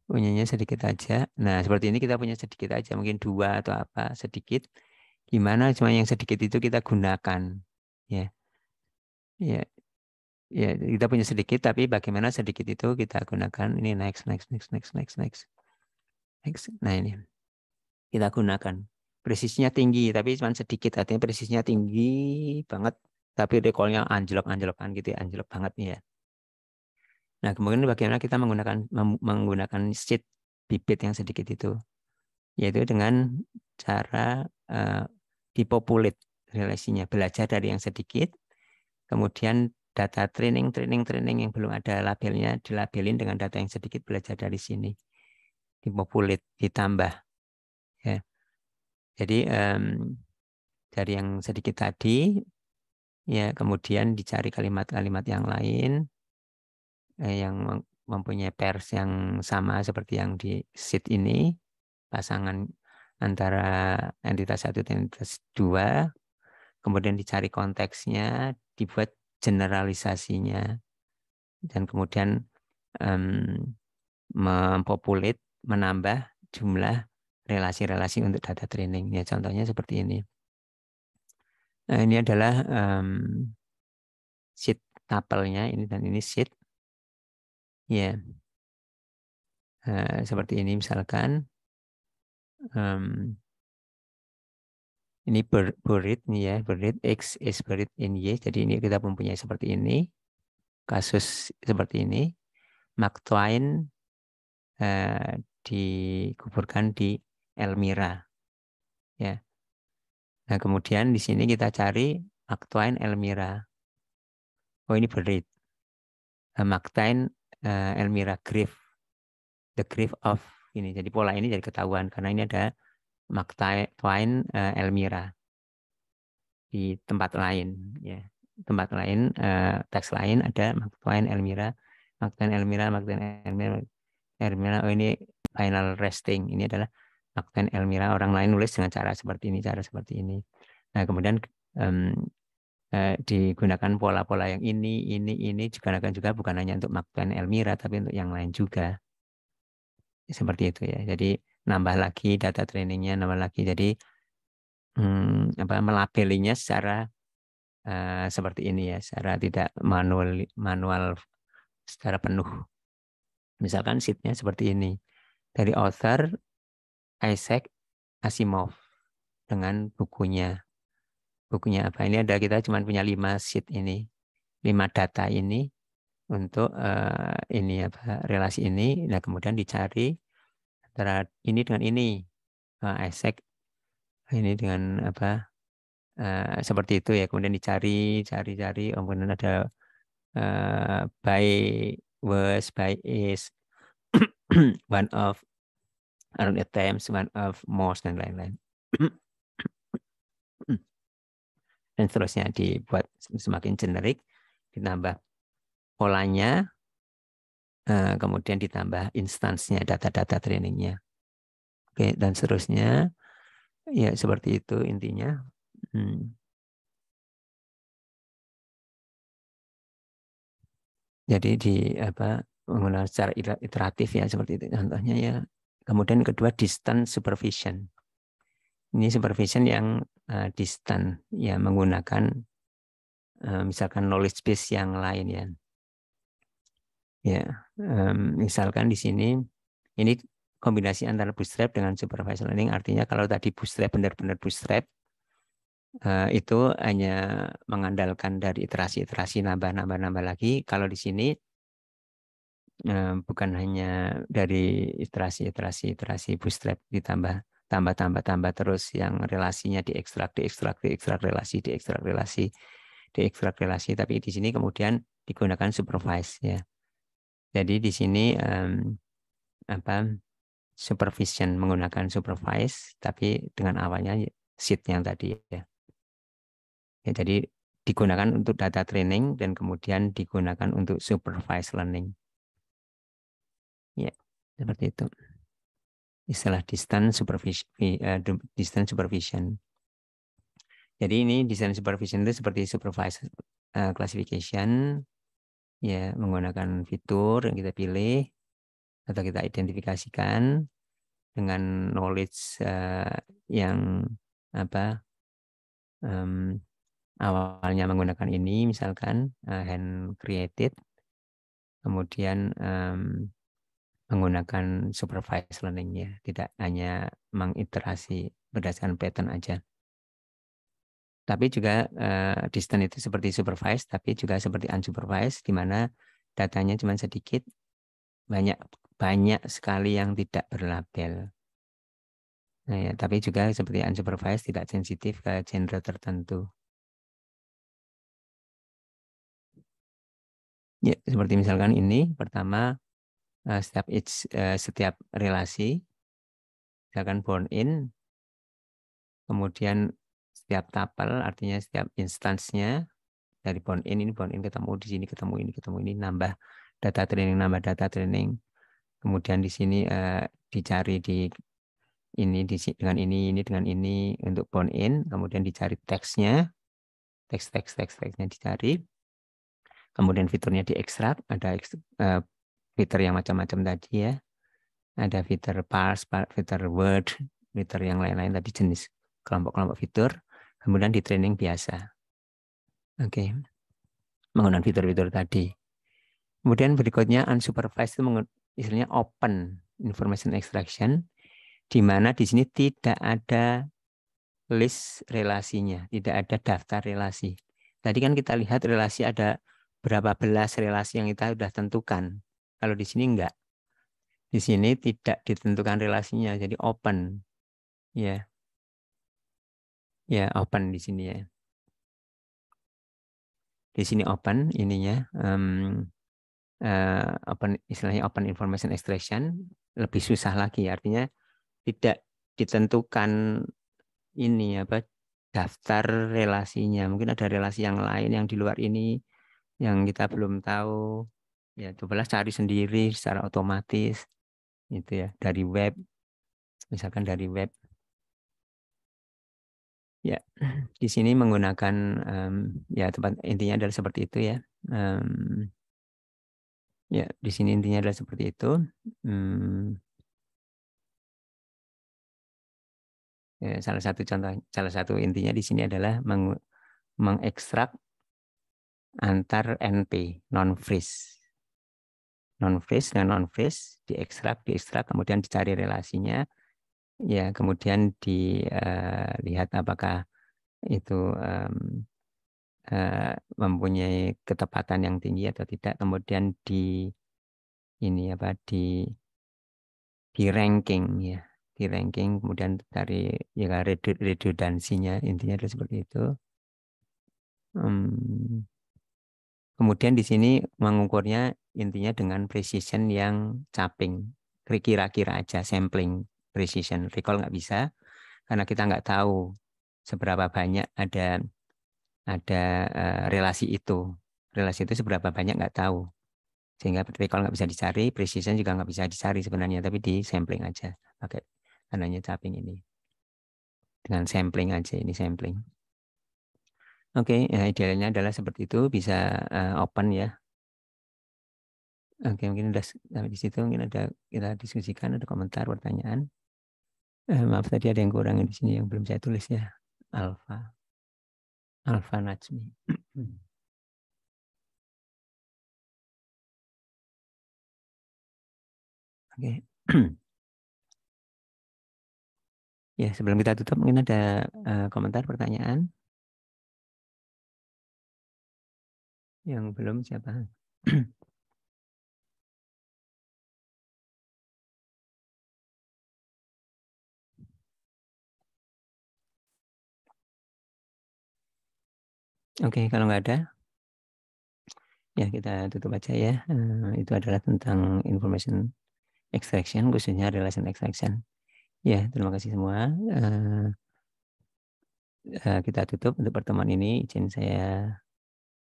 Punyanya sedikit aja. Nah, seperti ini kita punya sedikit aja, mungkin 2 atau apa, sedikit. Gimana cuma yang sedikit itu kita gunakan. Ya. Ya. Ya, kita punya sedikit tapi bagaimana sedikit itu kita gunakan. Ini next. Nah, ini. Kita gunakan. Presisinya tinggi tapi cuma sedikit, artinya presisinya tinggi banget tapi recall-nya anjlok-anjlokan gitu ya, anjlok banget nih ya. Nah, kemudian bagaimana kita menggunakan seed bibit yang sedikit itu, yaitu dengan cara dipopulate relasinya, belajar dari yang sedikit, kemudian data training yang belum ada labelnya dilabelin dengan data yang sedikit, belajar dari sini, dipopulate, ditambah, ya. Jadi dari yang sedikit tadi, ya kemudian dicari kalimat-kalimat yang lain yang mempunyai pairs yang sama seperti yang di sheet ini, pasangan antara entitas 1 dan entitas 2, kemudian dicari konteksnya, dibuat generalisasinya, dan kemudian mempopulate, menambah jumlah relasi-relasi untuk data training. Ya, contohnya seperti ini. Nah, ini adalah sheet tuple-nya, ini dan ini sheet. Ya, seperti ini misalkan. Ini buried nih ya, buried X is buried in Y. Jadi ini kita mempunyai seperti ini, kasus seperti ini. Mark Twain dikuburkan di Elmira. Ya. Nah, kemudian di sini kita cari Mark Twain Elmira. Oh, ini buried. Mark Twain Elmira grave. The grave of ini. Jadi pola ini jadi ketahuan karena ini ada Mark Twain Elmira di tempat lain, ya. Tempat lain, teks lain ada Mark Twain Elmira. Oh, ini final resting. Ini adalah Mark Twain Elmira. Orang lain nulis dengan cara seperti ini, Nah, kemudian digunakan pola-pola yang ini digunakan juga bukan hanya untuk Mark Twain Elmira, tapi untuk yang lain juga. Seperti itu ya. Jadi nambah lagi data trainingnya, nambah lagi. Jadi melabelinya secara seperti ini ya, secara tidak manual secara penuh. Misalkan sheet-nya seperti ini. Dari author Isaac Asimov dengan bukunya. Bukunya apa? Ini ada, kita cuma punya 5 sheet ini. 5 data ini untuk ini apa, relasi ini. Nah, kemudian dicari antara ini dengan ini. Isaac ini dengan apa? Seperti itu ya. Kemudian dicari. Kemudian ada by, was, by, is, one of, around a times, one of, most, dan lain-lain. Dan seterusnya dibuat semakin generik, ditambah polanya, kemudian ditambah instansnya, data-data trainingnya. Oke, dan seterusnya, ya seperti itu intinya. Jadi menggunakan secara iteratif ya seperti itu contohnya ya. Kemudian kedua, distant supervision. Ini supervision yang distant ya, menggunakan misalkan knowledge base yang lain ya. Ya, misalkan di sini ini kombinasi antara bootstrap dengan supervised learning. Artinya kalau tadi bootstrap benar-benar bootstrap, itu hanya mengandalkan dari iterasi nambah lagi. Kalau di sini bukan hanya dari iterasi bootstrap ditambah tambah terus yang relasinya diekstrak relasi, tapi di sini kemudian digunakan supervise ya. Jadi di sini supervision menggunakan supervise, tapi dengan awalnya sheet yang tadi ya. Ya, jadi digunakan untuk data training dan kemudian digunakan untuk supervised learning. Ya, seperti itu. Istilah distant supervision. Jadi ini distant supervision itu seperti supervised classification, ya, menggunakan fitur yang kita pilih atau kita identifikasikan dengan knowledge yang awalnya menggunakan ini, misalkan hand created, kemudian menggunakan supervised learning ya, tidak hanya mengiterasi berdasarkan pattern aja. Tapi juga distant itu seperti supervised, tapi juga seperti unsupervised, di mana datanya cuma sedikit, banyak sekali yang tidak berlabel. Nah, ya, tapi juga seperti unsupervised, tidak sensitif ke genre tertentu. Ya, seperti misalkan ini pertama setiap relasi, misalkan born in, kemudian setiap tuple artinya setiap instansnya dari born in ketemu di sini, ketemu ini, nambah data training, kemudian di sini dicari dengan ini untuk born in, kemudian dicari teksnya dicari, kemudian fiturnya diekstrak, ada fitur yang macam-macam tadi ya, ada fitur parse, fitur word, fitur yang lain-lain tadi, jenis kelompok-kelompok fitur, kemudian di training biasa. Oke. Menggunakan fitur-fitur tadi. Kemudian berikutnya unsupervised itu istilahnya open information extraction, di mana di sini tidak ada list relasinya, tidak ada daftar relasi. Tadi kan kita lihat relasi ada berapa belas relasi yang kita sudah tentukan. Kalau di sini enggak. Di sini tidak ditentukan relasinya, jadi open. Ya. Ya, open di sini ya. Di sini open ininya, open istilahnya open information extraction, lebih susah lagi, artinya tidak ditentukan ini daftar relasinya. Mungkin ada relasi yang lain yang di luar ini yang kita belum tahu. Ya, cobalah cari sendiri secara otomatis itu ya, dari web, misalkan dari web. Ya, di sini menggunakan ya tempat intinya adalah seperti itu ya. Ya, di sini intinya adalah seperti itu. Ya, salah satu intinya di sini adalah mengekstrak antar NP, non-freeze dan non-freeze, diekstrak, kemudian dicari relasinya, ya, kemudian dilihat apakah itu mempunyai ketepatan yang tinggi atau tidak, kemudian di ranking ya, di ranking, kemudian dari ya redundansinya, intinya adalah seperti itu. Kemudian di sini mengukurnya intinya dengan precision yang caping, kira-kira aja, sampling precision. Recall nggak bisa karena kita nggak tahu seberapa banyak ada relasi itu. Relasi itu seberapa banyak nggak tahu. Sehingga recall nggak bisa dicari, precision juga nggak bisa dicari sebenarnya, tapi di sampling aja. Pakai tandanya tapping ini. Dengan sampling aja, ini sampling. Oke, ya, idealnya adalah seperti itu, bisa open ya. Oke, mungkin udah sampai di situ, mungkin ada kita diskusikan, ada komentar, pertanyaan. Maaf tadi ada yang kurang di sini yang belum saya tulis ya. Alfa Najmi. Oke. Ya, sebelum kita tutup mungkin ada komentar, pertanyaan. Yang belum siapa? Oke, kalau nggak ada, ya kita tutup aja ya. Itu adalah tentang information extraction, khususnya relation extraction. Ya, terima kasih semua. Kita tutup untuk pertemuan ini. Izin saya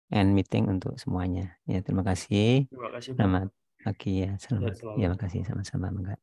end meeting untuk semuanya. Ya, terima kasih. Terima kasih, Pak. Selamat pagi ya. Sehat Selamat. selalu. Ya, makasih sama-sama.